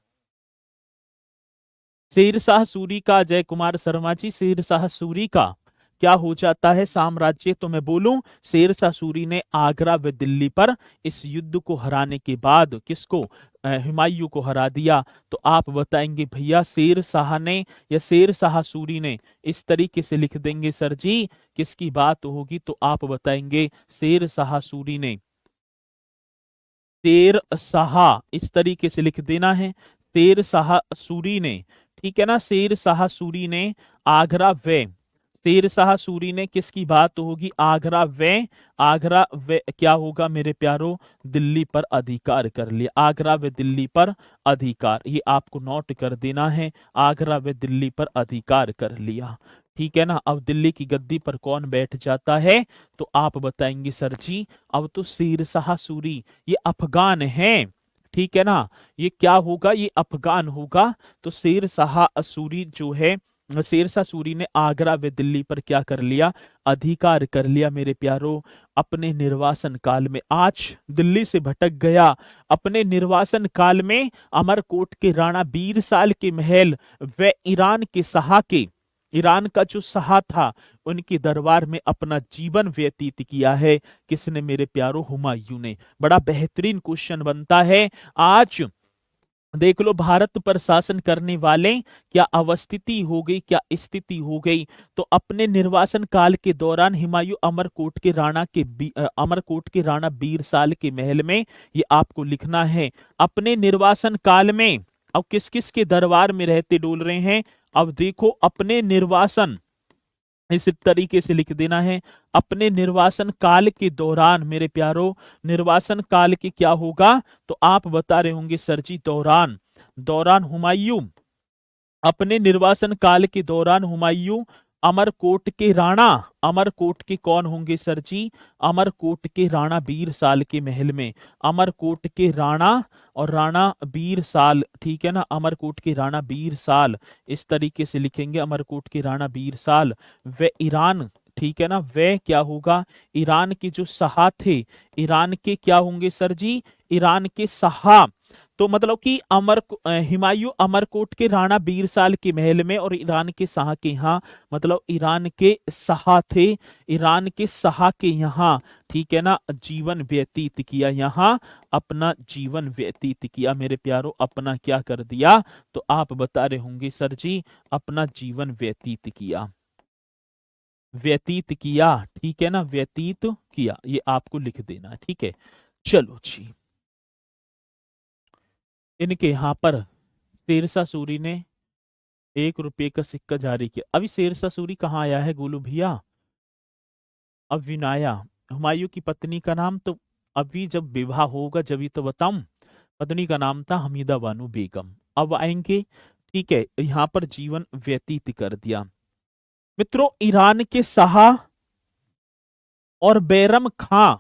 शेर शाह सूरी का, जय कुमार शर्मा जी, शेर शाह सूरी का क्या हो जाता है साम्राज्य, तो मैं बोलूं शेर शाह सूरी ने आगरा व दिल्ली पर इस युद्ध को हराने के बाद किसको, हुमायूं को हरा दिया। तो आप बताएंगे भैया शेर शाह ने या शेर शाह सूरी ने, इस तरीके से लिख देंगे सर जी, किसकी बात होगी, तो आप बताएंगे शेर शाह सूरी ने शेर शाह, इस तरीके से लिख देना है। शेर शाह सूरी ने, ठीक है ना, शेर शाह सूरी ने आगरा व, शेर शाह सूरी ने किसकी बात होगी, आगरा व, आगरा व क्या होगा मेरे प्यारो, दिल्ली पर अधिकार कर लिया। आगरा व दिल्ली पर अधिकार, ये आपको नोट कर देना है। आगरा व दिल्ली पर अधिकार कर लिया, ठीक है ना। अब दिल्ली की गद्दी पर कौन बैठ जाता है, तो आप बताएंगे सर जी अब तो शेर शाह सूरी ये अफगान है, ठीक है ना। ये क्या होगा, ये अफगान होगा। तो शेर शाह सूरी जो है, शेर शाह सूरी ने आगरा व दिल्ली पर क्या कर लिया, अधिकार कर लिया मेरे प्यारो अपने निर्वासन काल में। आज दिल्ली से भटक गया, अपने निर्वासन काल में अमरकोट के राणा बीरसाल के महल व ईरान के शाह के, ईरान का जो शाह था उनके दरबार में अपना जीवन व्यतीत किया है। किसने मेरे प्यारो, हुमायूं ने। बड़ा बेहतरीन क्वेश्चन बनता है। आज देख लो भारत पर शासन करने वाले क्या अवस्थिति हो गई, क्या स्थिति हो गई। तो अपने निर्वासन काल के दौरान हुमायूं अमरकोट के राणा के अमरकोट के राणा बीरसाल के महल में, ये आपको लिखना है अपने निर्वासन काल में। अब किस किस के दरबार में रहते डोल रहे हैं, अब देखो अपने निर्वासन, इस तरीके से लिख देना है अपने निर्वासन काल के दौरान मेरे प्यारो। निर्वासन काल के क्या होगा, तो आप बता रहे होंगे सर जी दौरान, दौरान हुमायूं, अपने निर्वासन काल के दौरान हुमायूं अमरकोट के राणा, अमरकोट के कौन होंगे सर जी, अमरकोट के राणा बीरसाल के महल में। अमरकोट के राणा और राणा बीरसाल, ठीक है ना, अमरकोट के राणा बीरसाल, इस तरीके से लिखेंगे अमरकोट के राणा बीरसाल व ईरान, ठीक है ना, वे क्या होगा, ईरान के जो शाह थे, ईरान के क्या होंगे सर जी, ईरान के शाह। तो मतलब कि हुमायूं अमरकोट के राणा बीरसाल के महल में और ईरान के शाह के यहाँ, मतलब ईरान के शाह थे, ईरान के शाह के यहाँ, ठीक है ना, जीवन व्यतीत किया, यहाँ अपना जीवन व्यतीत किया मेरे प्यारो। अपना क्या कर दिया, तो आप बता रहे होंगे सर जी अपना जीवन व्यतीत किया, व्यतीत किया, ठीक है ना, व्यतीत किया, ये आपको लिख देना है, ठीक है। चलो जी, इनके यहाँ पर शेरशाह सूरी ने 1 रुपए का सिक्का जारी किया। अभी शेरशाह सूरी कहाँ आया है गोलू भैया, अब विनाया, हुमायूं की पत्नी का नाम, तो अभी जब विवाह होगा जब तो बताऊं। पत्नी का नाम था हमीदा बानो बेगम। अब आएंगे, ठीक है, यहाँ पर जीवन व्यतीत कर दिया। मित्रों ईरान के शाह और बैरम खां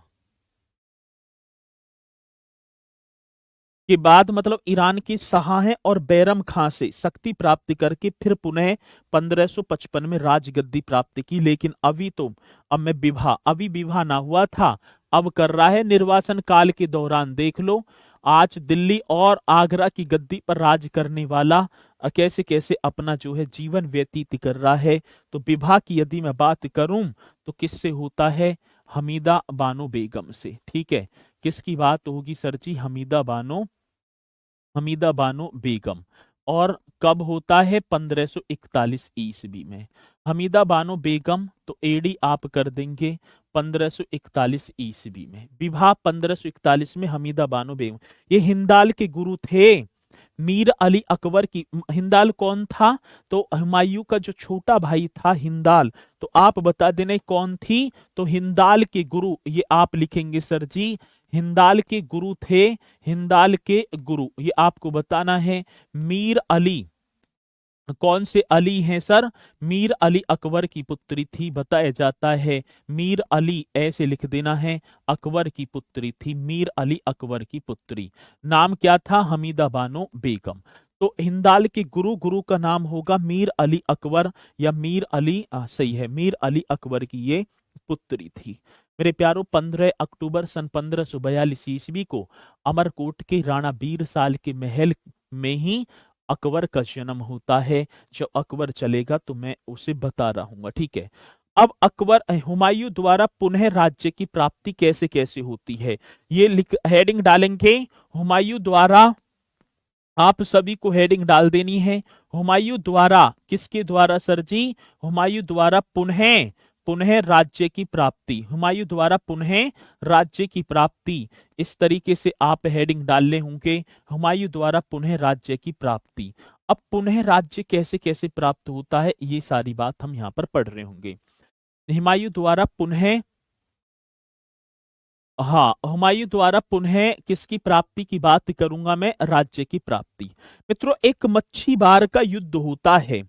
के बाद, मतलब ईरान के शाह हैं और बैरम खां से शक्ति प्राप्त करके फिर पुनः 1555 में राजगद्दी प्राप्त की। लेकिन अभी तो, अब मैं विवाह, अभी विवाह ना हुआ था, अब कर रहा है निर्वासन काल के दौरान। देख लो आज दिल्ली और आगरा की गद्दी पर राज करने वाला कैसे कैसे अपना जो है जीवन व्यतीत कर रहा है। तो विवाह की यदि मैं बात करूं तो किससे होता है, हमीदा बानो बेगम से, ठीक है। किसकी बात होगी सर जी, हमीदा बानो बेगम। और कब होता है, 1541 ईस्वी में। हमीदा बानो बेगम, तो एडी आप कर देंगे 1541 ईस्वी में। विवाह 1541 में हमीदा बानो बेगम। ये हिंदाल के गुरु थे, मीर अली अकबर की। हिंदाल कौन था, तो हुमायूं का जो छोटा भाई था हिंदाल। तो आप बता देना कौन थी, तो हिंदाल के गुरु, ये आप लिखेंगे सर जी हिंदाल के गुरु थे, हिंदाल के गुरु, ये आपको बताना है। मीर अली, कौन से अली हैं सर, मीर अली अकबर की पुत्री थी, बताया जाता है। मीर अली ऐसे लिख देना है, अकबर की पुत्री थी, मीर अली अकबर की पुत्री। नाम क्या था, हमीदा बानो बेगम। तो हिंदाल के गुरु, गुरु का नाम होगा मीर अली अकबर, या मीर अली, सही है, मीर अली अकबर की ये पुत्री थी। मेरे प्यारो 15 अक्टूबर सन 1542 ईस्वी को अमरकोट के राणा बीरसाल के महल में ही अकबर का जन्म होता है। जब अकबर चलेगा तो मैं उसे बता रहा हूं, ठीक है। अब अकबर, हुमायूं द्वारा पुनः राज्य की प्राप्ति कैसे कैसे होती है, ये लिख हेडिंग डालेंगे। हुमायूं द्वारा, आप सभी को हेडिंग डाल देनी है। हुमायूं द्वारा, किसके द्वारा सर जी, हुमायूं द्वारा पुनः पुनः राज्य की प्राप्ति, हुमायूं द्वारा पुनः राज्य की प्राप्ति, इस तरीके से आप हेडिंग डाल ले होंगे, हुमायूं द्वारा पुनः राज्य की प्राप्ति। अब पुनः राज्य कैसे कैसे प्राप्त होता है, ये सारी बात हम यहाँ पर पढ़ रहे होंगे। हुमायूं द्वारा पुनः, हाँ, हुमायूं द्वारा पुनः किसकी प्राप्ति की बात करूंगा मैं, राज्य की प्राप्ति। मित्रों, एक मच्छीबार का युद्ध होता है।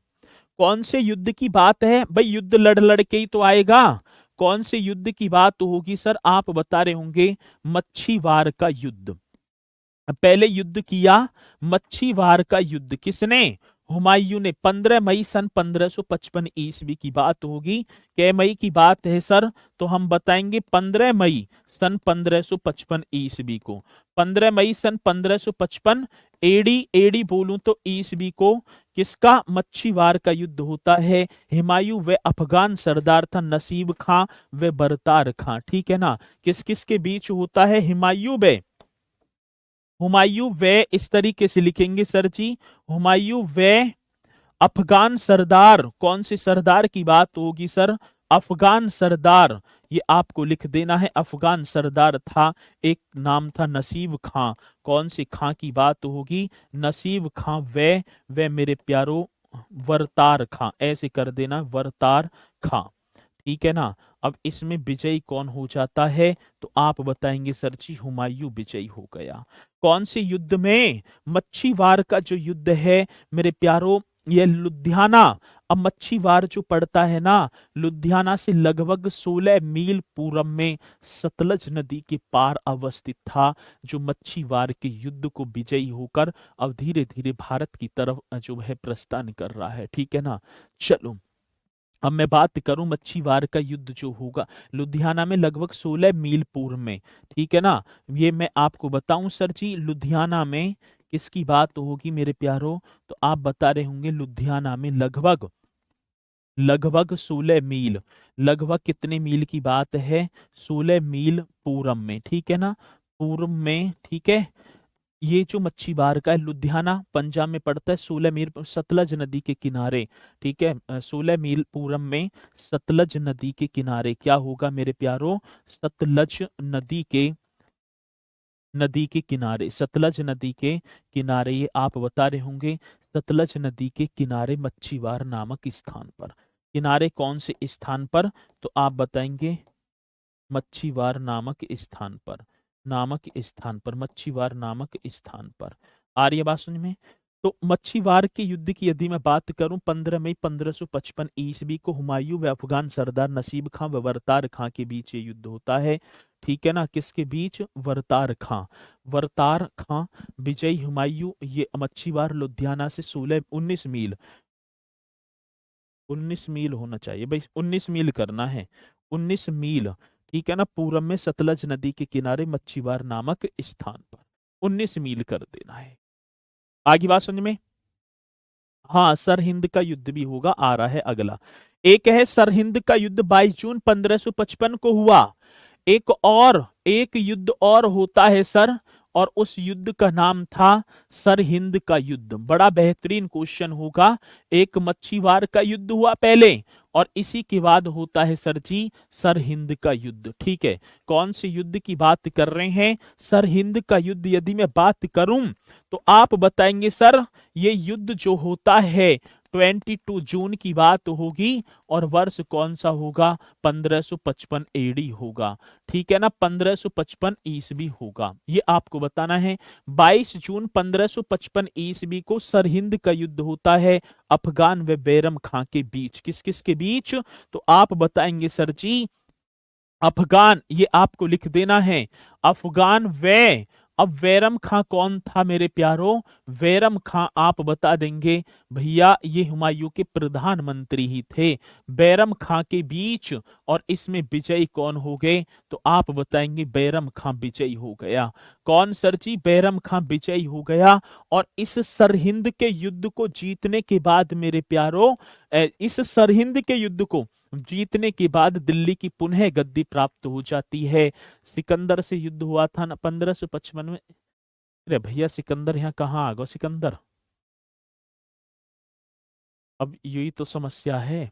कौन से युद्ध की बात है भाई, युद्ध लड़ लड़ के ही तो आएगा। कौन से युद्ध की बात होगी सर, आप बता रहे होंगे मच्छीवार का युद्ध। पहले युद्ध किया मच्छीवार का युद्ध किसने, हुमायूं ने। 15 मई सन 1555 ईस्वी की बात होगी। कै मई की बात है सर, तो हम बताएंगे 15 मई सन 1555 ईस्वी को। 15 मई सन 1555 एडी, एडी बोलूं तो ईस्वी को किसका, मच्छीवार का युद्ध होता है। हुमायूं व अफगान सरदार था नसीब खां व बरतार खां, ठीक है ना। किस किस के बीच होता है, हुमायूं व इस तरीके से लिखेंगे सर जी, हुमायूं व अफगान सरदार, कौन से सरदार की बात होगी सर, अफगान सरदार। ये आपको लिख देना है, अफगान सरदार था, एक नाम था नसीब खां। कौन से खां की बात होगी, नसीब खां व मेरे प्यारो वरतार खां, ऐसे कर देना वरतार खां, ठीक है ना। अब इसमें विजयी कौन हो जाता है, तो आप बताएंगे सर जी हुमायूं विजयी हो गया। कौन से युद्ध में, मच्छीवार का जो युद्ध है मेरे प्यारो, ये लुधियाना, अब मच्छीवार जो पड़ता है ना, लुधियाना से लगभग 16 मील पूरब में सतलज नदी के पार अवस्थित था, जो मच्छीवार के युद्ध को विजयी होकर अब धीरे धीरे भारत की तरफ जो है प्रस्थान कर रहा है, ठीक है ना। चलो, अब मैं बात करूं मच्छीवार का युद्ध जो होगा लुधियाना में लगभग 16 मील पूर्व में, ठीक है ना। ये मैं आपको बताऊं सर जी, लुधियाना में किसकी बात होगी मेरे प्यारो, तो आप बता रहे होंगे लुधियाना में लगभग लगभग 16 मील, लगभग कितने मील की बात है, 16 मील पूरब में, ठीक है ना, पूर्व में, ठीक है। ये जो मच्छीबार का है, लुधियाना पंजाब में पड़ता है, 16 मील सतलज नदी के किनारे, ठीक है। 16 मील पूरब में सतलज नदी के किनारे क्या होगा मेरे प्यारो, सतलज नदी के किनारे, सतलज नदी के किनारे, ये आप बता रहे होंगे सतलज नदी के किनारे मच्छीवार नामक स्थान पर, किनारे कौन से स्थान पर, तो आप बताएंगे मच्छीवार नामक स्थान पर, मच्छीवार नामक स्थान पर। आ रही है बात समझ में। तो मच्छीवार के युद्ध की यदि मैं बात करूं, 15 मई 1555 ईस्वी को हुमायूं व अफगान सरदार नसीब खां व वरतार खां के बीच ये युद्ध होता है, ठीक है ना। किसके बीच, वरतार खां विजयी हुमायूं, ये मच्छीवार लुधियाना से 19 मील होना चाहिए भाई, 19 मील करना है, 19 मील, ठीक है ना, पूरब में सतलज नदी के किनारे मच्छीवार नामक स्थान पर 19 मील कर देना है। आगे बात समझ में। हाँ, सरहिंद का युद्ध भी होगा, आ रहा है अगला। एक है सरहिंद का युद्ध, 22 जून 1555 को हुआ। एक युद्ध और होता है सर, और उस युद्ध का नाम था सरहिंद का युद्ध। बड़ा बेहतरीन क्वेश्चन होगा। एक मच्छीवार का युद्ध हुआ पहले, और इसी के बाद होता है सर जी सरहिंद का युद्ध, ठीक है। कौन से युद्ध की बात कर रहे हैं, सरहिंद का युद्ध यदि मैं बात करूं, तो आप बताएंगे सर ये युद्ध जो होता है 22 जून की बात होगी, और वर्ष कौन सा होगा, 1555 एडी होगा, ठीक है ना, 1555 ईस्वी होगा, ये आपको बताना है। 22 जून 1555 ईस्वी को सरहिंद का युद्ध होता है अफगान व बैरम खां के बीच। किस किस के बीच, तो आप बताएंगे सर जी अफगान, ये आपको लिख देना है, अफगान व, अब बैरम खां कौन था मेरे प्यारो, बैरम खां आप बता देंगे भैया ये हुमायूं के प्रधानमंत्री ही थे, बैरम खां के बीच। और इसमें विजयी कौन हो गए, तो आप बताएंगे बैरम खां विजयी हो गया। कौन सर जी, बैरम खां विजयी हो गया। और इस सरहिंद के युद्ध को जीतने के बाद मेरे प्यारो, इस सरहिंद के युद्ध को जीतने के बाद दिल्ली की पुनः गद्दी प्राप्त हो जाती है। सिकंदर से युद्ध हुआ था ना 1555 में। अरे भैया सिकंदर यहाँ कहाँ आ गया सिकंदर, अब यही तो समस्या है।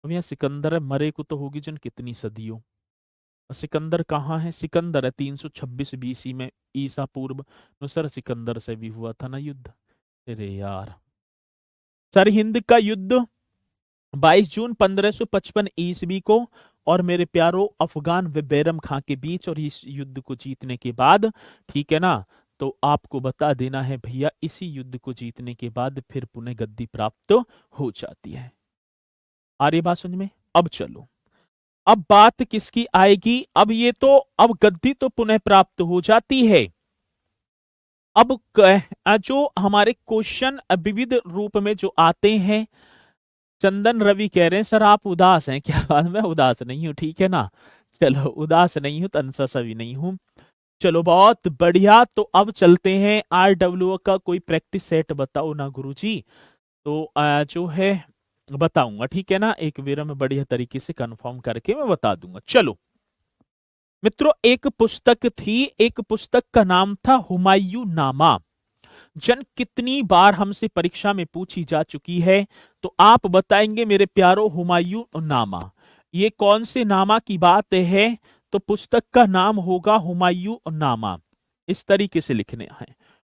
अब यहाँ सिकंदर है, मरे को तो होगी जन कितनी सदियों। और सिकंदर कहाँ है? सिकंदर है 326 बीसी में ईसा पूर्व। तो सर सिकंदर से भी हुआ था ना युद्ध। अरे यार, सरहिंद का युद्ध 22 जून 1555 ईस्वी को, और मेरे प्यारो अफगान व बैरम खां के बीच, और इस युद्ध को जीतने के बाद, ठीक है ना, तो आपको बता देना है भैया, इसी युद्ध को जीतने के बाद फिर पुनः गद्दी प्राप्त हो जाती है। आ रही बात समझ में? अब चलो, अब बात किसकी आएगी? अब ये तो, अब गद्दी तो पुनः प्राप्त हो जाती है। अब जो हमारे क्वेश्चन विविध रूप में जो आते हैं, चंदन रवि कह रहे हैं सर आप उदास हैं क्या? मैं उदास नहीं हूं, ठीक है ना। चलो, उदास नहीं हूं, तनसा सा भी नहीं हूं। चलो बहुत बढ़िया, तो अब चलते हैं RW का कोई प्रैक्टिस सेट बताओ ना गुरुजी। तो जो है बताऊंगा, ठीक है ना, एक बार में बढ़िया तरीके से कंफर्म करके मैं बता दूंगा। चलो मित्रों, एक पुस्तक थी, एक पुस्तक का नाम था हुमायूं नामा। जन कितनी बार हमसे परीक्षा में पूछी जा चुकी है, तो आप बताएंगे मेरे प्यारो हुमायूं नामा। ये कौन से नामा की बात है? तो पुस्तक का नाम होगा हुमायूं नामा। इस तरीके से लिखने हैं।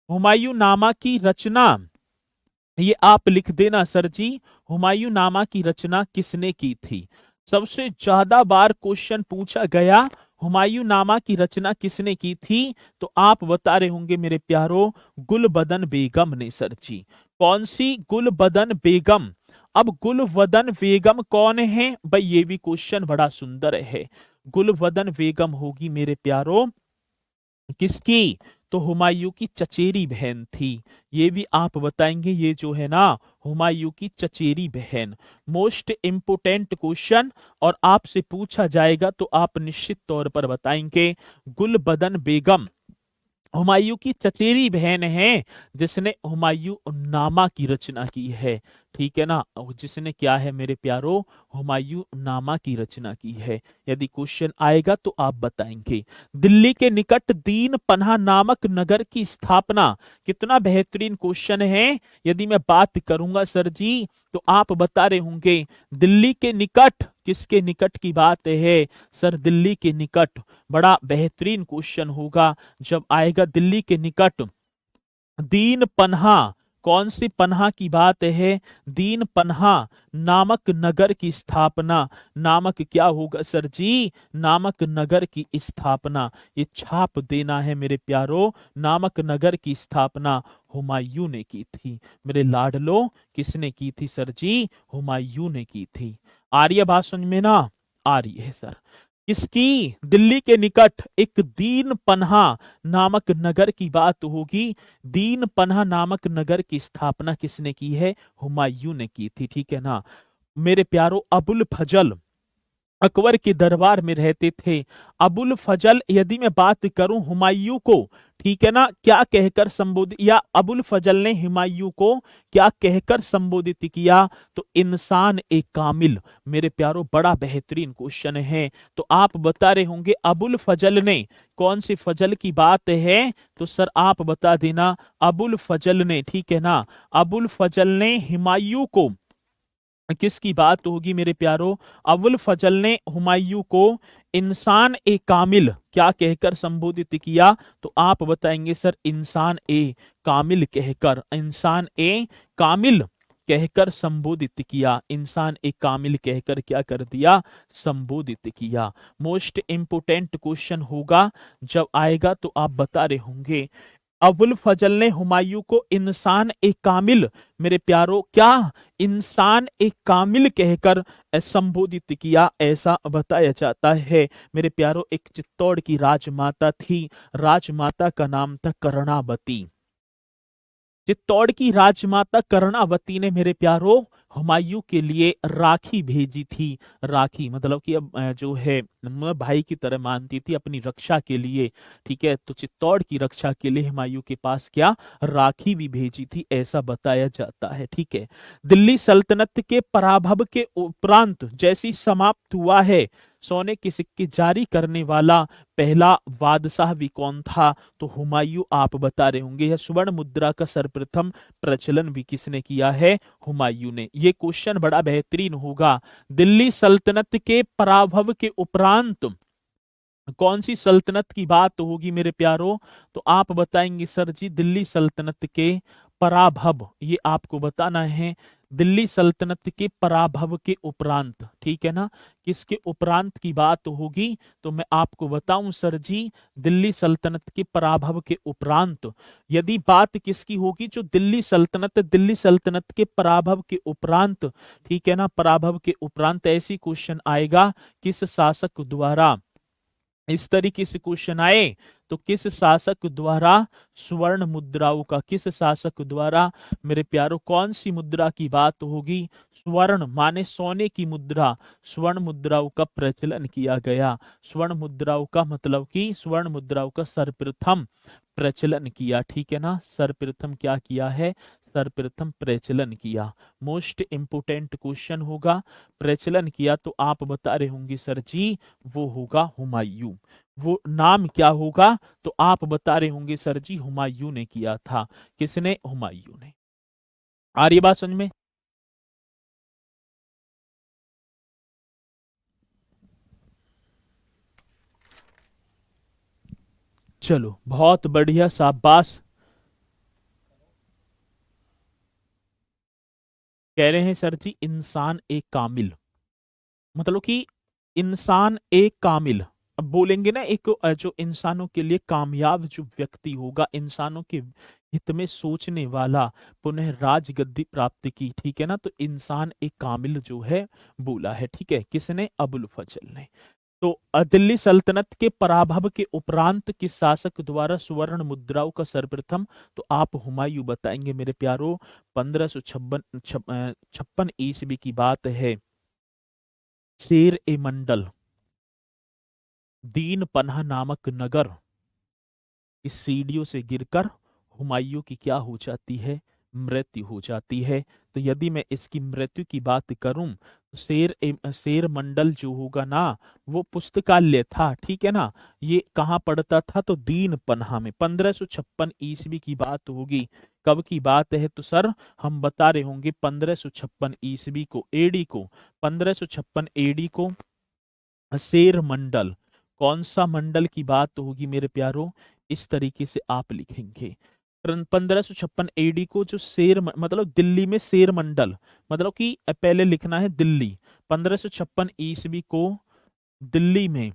हुमायूं नामा की रचना, ये आप लिख देना सर जी, हुमायूं नामा की रचना किसने की थी? सबसे ज्यादा बार क्वेश्चन पूछा गया, हुमायूं नामा की रचना किसने की थी? तो आप बता रहे होंगे मेरे प्यारो, गुलबदन बेगम ने सर जी। कौन सी? गुलबदन बेगम। अब गुलबदन बेगम कौन है भाई? ये भी क्वेश्चन बड़ा सुंदर है। गुलबदन बेगम होगी मेरे प्यारो किसकी? तो हुमायूं की चचेरी बहन थी। ये भी आप बताएंगे, ये जो है ना हुमायूं की चचेरी बहन। मोस्ट इंपोर्टेंट क्वेश्चन, और आपसे पूछा जाएगा तो आप निश्चित तौर पर बताएंगे। गुलबदन बेगम हुमायूं की चचेरी बहन है, जिसने हुमायूं नामा की रचना की है, ठीक है ना, जिसने क्या है मेरे प्यारो, हुमायूं नामा की रचना की है। यदि क्वेश्चन आएगा तो आप बताएंगे। दिल्ली के निकट दीन पन्हा नामक नगर की स्थापना, कितना बेहतरीन क्वेश्चन है। यदि मैं बात करूंगा सर जी, तो आप बता रहे होंगे दिल्ली के निकट, किसके निकट की बात है? सर दिल्ली के निकट। बड़ा बेहतरीन क्वेश्चन होगा जब आएगा दिल्ली के निकट दीन पन्हा। कौन सी पन्हा की बात है? दीन पन्हा नामक नगर की स्थापना। नामक क्या होगा सर जी? नामक नगर की स्थापना। ये छाप देना है मेरे प्यारो, नामक नगर की स्थापना हुमायूं ने की थी। मेरे लाडलो, किसने की थी सर जी? हुमायूं ने की थी। आर्य बात समझ में ना? आ रही है सर। किसकी? दिल्ली के निकट एक दीन पन्हा नामक नगर की बात होगी। दीन पन्हा नामक नगर की स्थापना किसने की है? हुमायूं ने की थी, ठीक है ना। मेरे प्यारो, अबुल फजल अकबर के दरबार में रहते थे। अबुल फजल, यदि मैं बात करूं हुमायूं को, ठीक है ना, क्या कहकर संबोधित, या अबुल फजल ने हुमायूं को क्या कहकर संबोधित किया? तो इंसान ए कामिल। मेरे प्यारो, बड़ा बेहतरीन क्वेश्चन है। तो आप बता रहे होंगे अबुल फजल ने, कौन से फजल की बात है? तो सर आप बता देना, अबुल फजल ने, ठीक है ना, अबुल फजल ने हुमायूं को, किसकी बात होगी मेरे प्यारो? अबुल फजल ने हुमायूं को इंसान ए कामिल क्या कहकर संबोधित किया? तो आप बताएंगे सर इंसान ए कामिल कहकर, इंसान ए कामिल कहकर संबोधित किया। इंसान ए कामिल कहकर क्या कर दिया? संबोधित किया। मोस्ट इंपोर्टेंट क्वेश्चन होगा जब आएगा तो आप बता रहे होंगे अबुल फजल ने हुमायूं को इंसान ए कामिल, मेरे प्यारो, क्या इंसान ए कामिल कहकर संबोधित किया, ऐसा बताया जाता है। मेरे प्यारो, एक चित्तौड़ की राजमाता थी, राजमाता का नाम था कर्णावती। चित्तौड़ की राजमाता कर्णावती ने मेरे प्यारो हुमायूं के लिए राखी भेजी थी। राखी मतलब कि अब जो है भाई की तरह मानती थी, अपनी रक्षा के लिए, ठीक है। तो चित्तौड़ की रक्षा के लिए हुमायूं के पास क्या राखी भी भेजी थी, ऐसा बताया जाता है, ठीक है। दिल्ली सल्तनत के पराभव के उपरांत जैसी समाप्त हुआ है, सोने के सिक्के जारी करने वाला पहला बादशाह भी कौन था? तो हुमायूं आप बता रहे होंगे। यह स्वर्ण मुद्रा का सर्वप्रथम प्रचलन भी किसने किया है? हुमायूं ने। ये क्वेश्चन बड़ा बेहतरीन होगा। दिल्ली सल्तनत के पराभव के उपरांत कौन सी सल्तनत की बात होगी मेरे प्यारो? तो आप बताएंगे सर जी दिल्ली सल्तनत के पराभव, ये आपको बताना है। दिल्ली सल्तनत के पराभव के उपरांत, ठीक है ना, किसके उपरांत की बात होगी? तो मैं आपको बताऊं सर जी, दिल्ली सल्तनत के पराभव के उपरांत यदि बात किसकी होगी, जो दिल्ली सल्तनत के पराभव के उपरांत, ठीक है ना, पराभव के उपरांत ऐसी क्वेश्चन आएगा किस शासक द्वारा, इस तरीके से क्वेश्चन आए तो किस शासक द्वारा स्वर्ण मुद्राओं का, किस शासक द्वारा मेरे प्यारों कौन सी मुद्रा की बात होगी? स्वर्ण माने सोने की मुद्रा, स्वर्ण मुद्राओं का प्रचलन किया गया। स्वर्ण मुद्राओं का मतलब कि स्वर्ण मुद्राओं का सर्वप्रथम प्रचलन किया, ठीक है ना, सर्वप्रथम क्या किया है? सर्वप्रथम प्रचलन किया। मोस्ट इंपोर्टेंट क्वेश्चन होगा। प्रचलन किया तो आप बता रहे होंगे सर जी वो होगा हुमायूं। वो नाम क्या होगा? तो आप बता रहे होंगे सर जी हुमायूं ने किया था। किसने? हुमायूं ने। आ रही बात समझ में? चलो बहुत बढ़िया, शाबाश। कह रहे हैं सर जी इंसान एक कामिल, मतलब कि इंसान एक कामिल। अब बोलेंगे ना एक जो इंसानों के लिए कामयाब जो व्यक्ति होगा, इंसानों के हित में सोचने वाला, पुनः राजगद्दी प्राप्त की, ठीक है ना, तो इंसान एक कामिल जो है बोला है, ठीक है, किसने? अबुल फजल ने। तो दिल्ली सल्तनत के पराभव के उपरांत किस शासक द्वारा स्वर्ण मुद्राओं का सर्वप्रथम? तो आप हुमायूं बताएंगे मेरे प्यारो। 1556 ईस्वी की बात है। शेर ए मंडल दीन पन्हा नामक नगर इस सीढ़ियों से गिरकर हुमायूं की क्या हो जाती है? मृत्यु हो जाती है। तो यदि मैं इसकी मृत्यु की बात करूं तो शेर मंडल जो होगा ना, वो पुस्तकालय था, ठीक है ना। ये कहाँ पड़ता था? तो दीन पन्हा में। 1556 ईस्वी की बात होगी। कब की बात है? तो सर हम बता रहे होंगे 1556 ईस्वी को, एडी को, 1556 एडी को शेर मंडल। कौन सा मंडल की बात होगी मेरे प्यारो? इस तरीके से आप लिखेंगे। 1556 एडी को जो मतलब दिल्ली में शेर मंडल, मतलब कि पहले लिखना है दिल्ली। 1556 ईस्वी को दिल्ली में,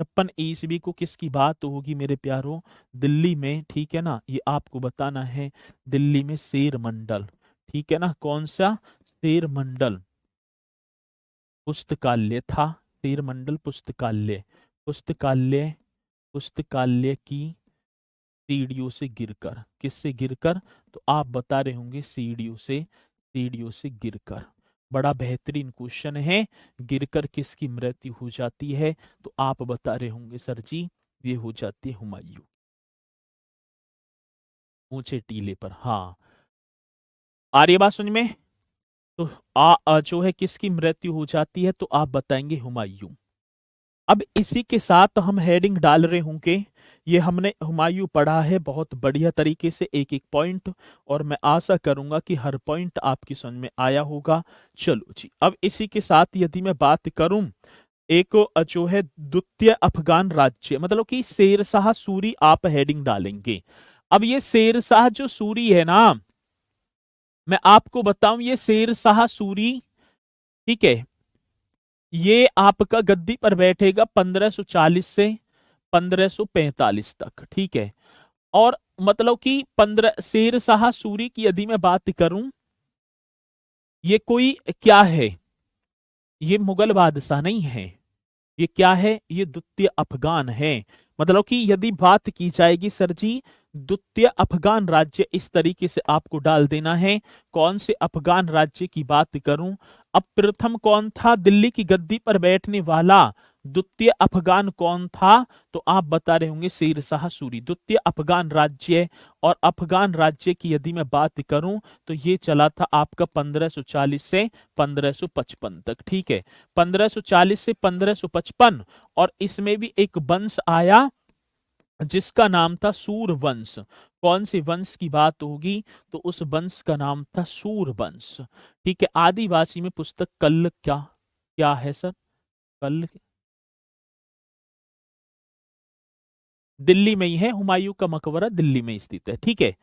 56 ईस्वी को किसकी बात होगी मेरे प्यारो? दिल्ली में, ठीक है ना, ये आपको बताना है। दिल्ली में शेर मंडल, ठीक है ना, कौन सा? शेर मंडल पुस्तकालय था। शेर मंडल पुस्तकालय, पुस्तकालय, पुस्तकालय की सीढ़ियों से गिरकर, किससे गिरकर? तो आप बता रहे होंगे सीढ़ियों से, सीढ़ियों से गिरकर। बड़ा बेहतरीन क्वेश्चन है। गिरकर किसकी मृत्यु हो जाती है? तो आप बता रहे होंगे सर जी ये हो जाती है हुमायूं, ऊंचे टीले पर। हाँ, आ रही है बात समझ में? तो जो है किसकी मृत्यु हो जाती है? तो आप बताएंगे हुमायूं। अब इसी के साथ हम हेडिंग डाल रहे होंगे। ये हमने हुमायूं पढ़ा है बहुत बढ़िया तरीके से, एक एक पॉइंट, और मैं आशा करूंगा कि हर पॉइंट आपकी समझ में आया होगा। चलो जी, अब इसी के साथ यदि मैं बात करूं, एक जो है द्वितीय अफगान राज्य, मतलब कि शेरशाह सूरी, आप हेडिंग डालेंगे। अब ये शेरशाह जो सूरी है ना, मैं आपको बताऊं ये शेरशाह सूरी, ठीक है, ये आपका गद्दी पर बैठेगा 1540 से 1545 तक, ठीक है। और मतलब कि 15 शेरशाह सूरी की यदि मैं बात करूं, ये कोई क्या है? ये मुगल बादशाह नहीं है। ये क्या है? ये द्वितीय अफगान है। मतलब कि यदि बात की जाएगी सर जी द्वितीय अफगान राज्य, इस तरीके से आपको डाल देना है। कौन से अफगान राज्य की बात करूं? अब प्रथम कौन था दिल्ली की गद्दी पर बैठने वाला? द्वितीय अफगान कौन था? तो आप बता रहे होंगे शेर शाह सूरी। द्वितीय अफगान राज्य, और अफगान राज्य की यदि मैं बात करूं तो ये चला था आपका 1540 से 1555 तक, ठीक है। 1540 से 1555, और इसमें भी एक वंश आया जिसका नाम था सूरवंश। कौन से वंश की बात होगी? तो उस वंश का नाम था सूरवंश, ठीक है। आदिवासी में पुस्तक कल्ल क्या क्या है सर? कल्ल दिल्ली में ही है, हुमायूं का मकबरा दिल्ली में स्थित है, ठीक है।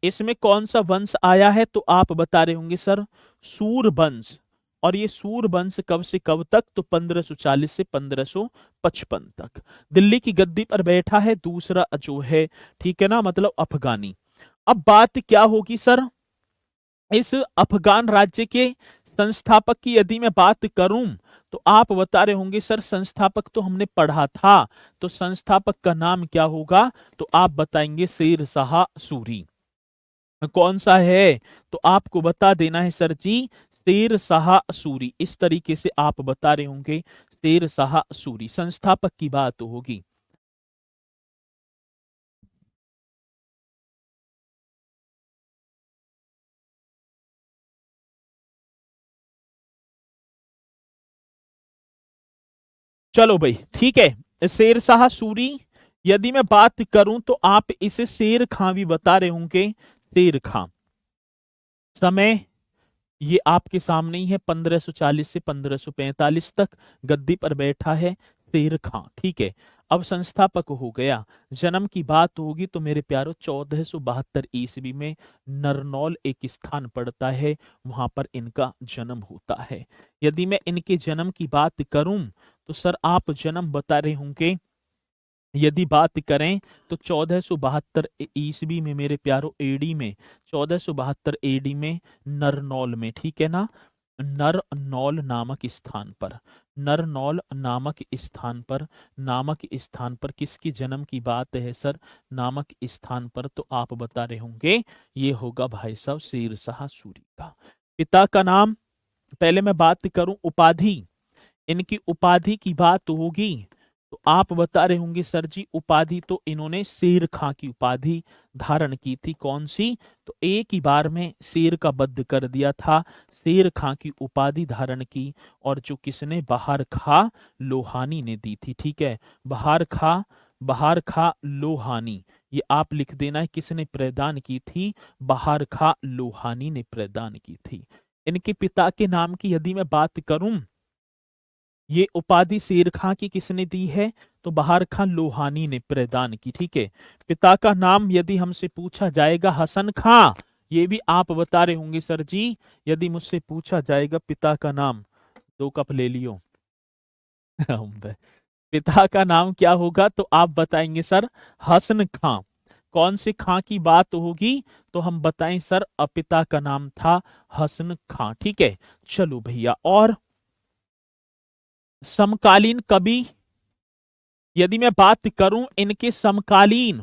इसमें कौन सा वंश आया है? तो आप बता रहे होंगे सर सूरवंश। और ये सूरवंश कब से कब तक? तो 1540 से 1555 तक दिल्ली की गद्दी पर बैठा है दूसरा जो है, ठीक है ना, मतलब अफगानी। अब बात क्या होगी सर, इस अफगान राज्य के संस्थापक की यदि मैं बात करूं तो आप बता रहे होंगे सर संस्थापक तो हमने पढ़ा था, तो संस्थापक का नाम क्या होगा? तो आप बताएंगे शेर शाह सूरी। कौन सा है? तो आपको बता देना है सर जी, शेर शाह सूरी। इस तरीके से आप बता रहे होंगे शेर शाह सूरी संस्थापक की बात होगी। चलो भाई ठीक है, शेर शाह सूरी। यदि मैं बात करूं तो आप इसे शेर खां भी बता रहे होंगे, शेर खां। समय ये आपके सामने ही है, 1540 से 1545 तक गद्दी पर बैठा है शेर खां, ठीक है। अब संस्थापक हो गया। जन्म की बात होगी तो मेरे प्यारो 1472 ईस्वी में नरनौल एक स्थान पड़ता है, वहां पर इनका जन्म होता है। यदि मैं इनके जन्म की बात करूं तो सर आप जन्म बता रहे होंगे, यदि बात करें तो 1472 ईस्वी में मेरे प्यारो एडी में, 1472 एडी में नरनौल में, ठीक है ना, नरनौल नामक स्थान पर, नरनौल नामक स्थान पर किसके जन्म की बात है सर? नामक स्थान पर। तो आप बता रहे होंगे ये होगा भाई साहब शेर शाह सूरी का। पिता का नाम, पहले मैं बात करूं उपाधि, इनकी उपाधि की बात होगी तो आप बता रहे होंगे सर जी उपाधि तो इन्होंने शेर खां की उपाधि धारण की थी। कौन सी? तो एक ही बार में शेर का वध कर दिया था, शेर खां की उपाधि धारण की। और जो किसने? बहार खा लोहानी ने दी थी, ठीक है। बहार खा लोहानी, ये आप लिख देना है, किसने प्रदान की थी? बहार खा लोहानी ने प्रदान की थी। इनके पिता के नाम की यदि मैं बात करूं, ये उपाधि शेर खां की किसने दी है? तो बहार खां लोहानी ने प्रदान की, ठीक है। पिता का नाम यदि हमसे पूछा जाएगा हसन खां, ये भी आप बता रहे होंगे सर जी, यदि मुझसे पूछा जाएगा पिता का नाम, 2 कप ले लियो पिता का नाम क्या होगा? तो आप बताएंगे सर हसन खां। कौन से खां की बात होगी? तो हम बताएं सर पिता का नाम था हसन खां, ठीक है। चलो भैया, और समकालीन कवि यदि मैं बात करूं इनके समकालीन,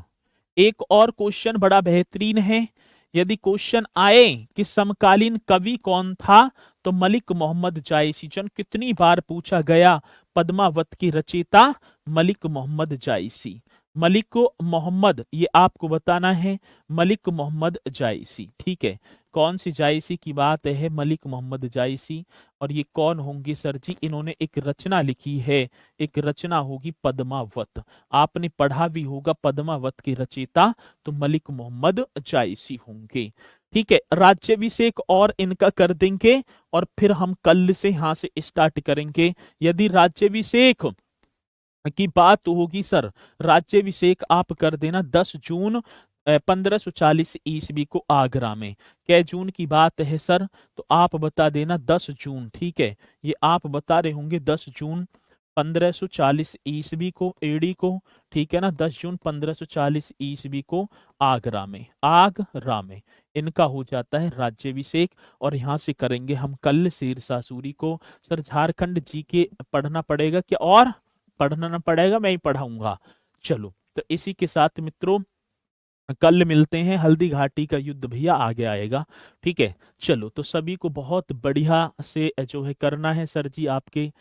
एक और क्वेश्चन बड़ा बेहतरीन है। यदि क्वेश्चन आए कि समकालीन कवि कौन था, तो मलिक मोहम्मद जायसी। जन कितनी बार पूछा गया, पद्मावत की रचयिता मलिक मोहम्मद जायसी। मलिक मोहम्मद, ये आपको बताना है, मलिक मोहम्मद जायसी, ठीक है। कौन सी जायसी की बात है? मलिक मोहम्मद जायसी। और ये कौन होंगे सर जी? इन्होंने एक रचना लिखी है, एक रचना होगी पद्मावत। आपने पढ़ा भी होगा पद्मावत की रचयिता तो मलिक मोहम्मद जायसी होंगे, ठीक है। राज्याभिषेक और इनका कर देंगे, और फिर हम कल से यहां से स्टार्ट करेंगे। यदि राज्याभिषेक की बात होगी सर, राज्याभिषेक आप कर देना 10 जून 1540 ईस्वी को आगरा में। कै जून की बात है सर? तो आप बता देना 10 जून, ठीक है। ये आप बता रहे होंगे 10 जून 1540 ईस्वी को, एडी को, ठीक है ना, 10 जून 1540 ईस्वी को आगरा में इनका हो जाता है राज्याभिषेक। और यहाँ से करेंगे हम कल शेर शाह सूरी को। सर झारखंड जी के पढ़ना पड़ेगा क्या? और पढ़ना ना पड़ेगा, मैं ही पढ़ाऊंगा। चलो, तो इसी के साथ मित्रों कल मिलते हैं। हल्दी घाटी का युद्ध भैया आगे आएगा, ठीक है। चलो, तो सभी को बहुत बढ़िया से जो है करना है सर जी आपके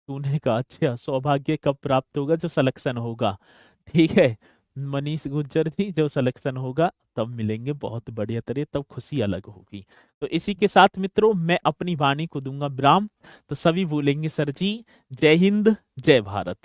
तूने कहा अच्छा सौभाग्य कब प्राप्त होगा, जब सिलेक्शन होगा। ठीक है मनीष गुज्जर जी, जब सिलेक्शन होगा तब मिलेंगे बहुत बढ़िया तरह, तब खुशी अलग होगी। तो इसी के साथ मित्रों मैं अपनी वाणी को दूंगा विराम। तो सभी बोलेंगे सर जी जय हिंद जय भारत।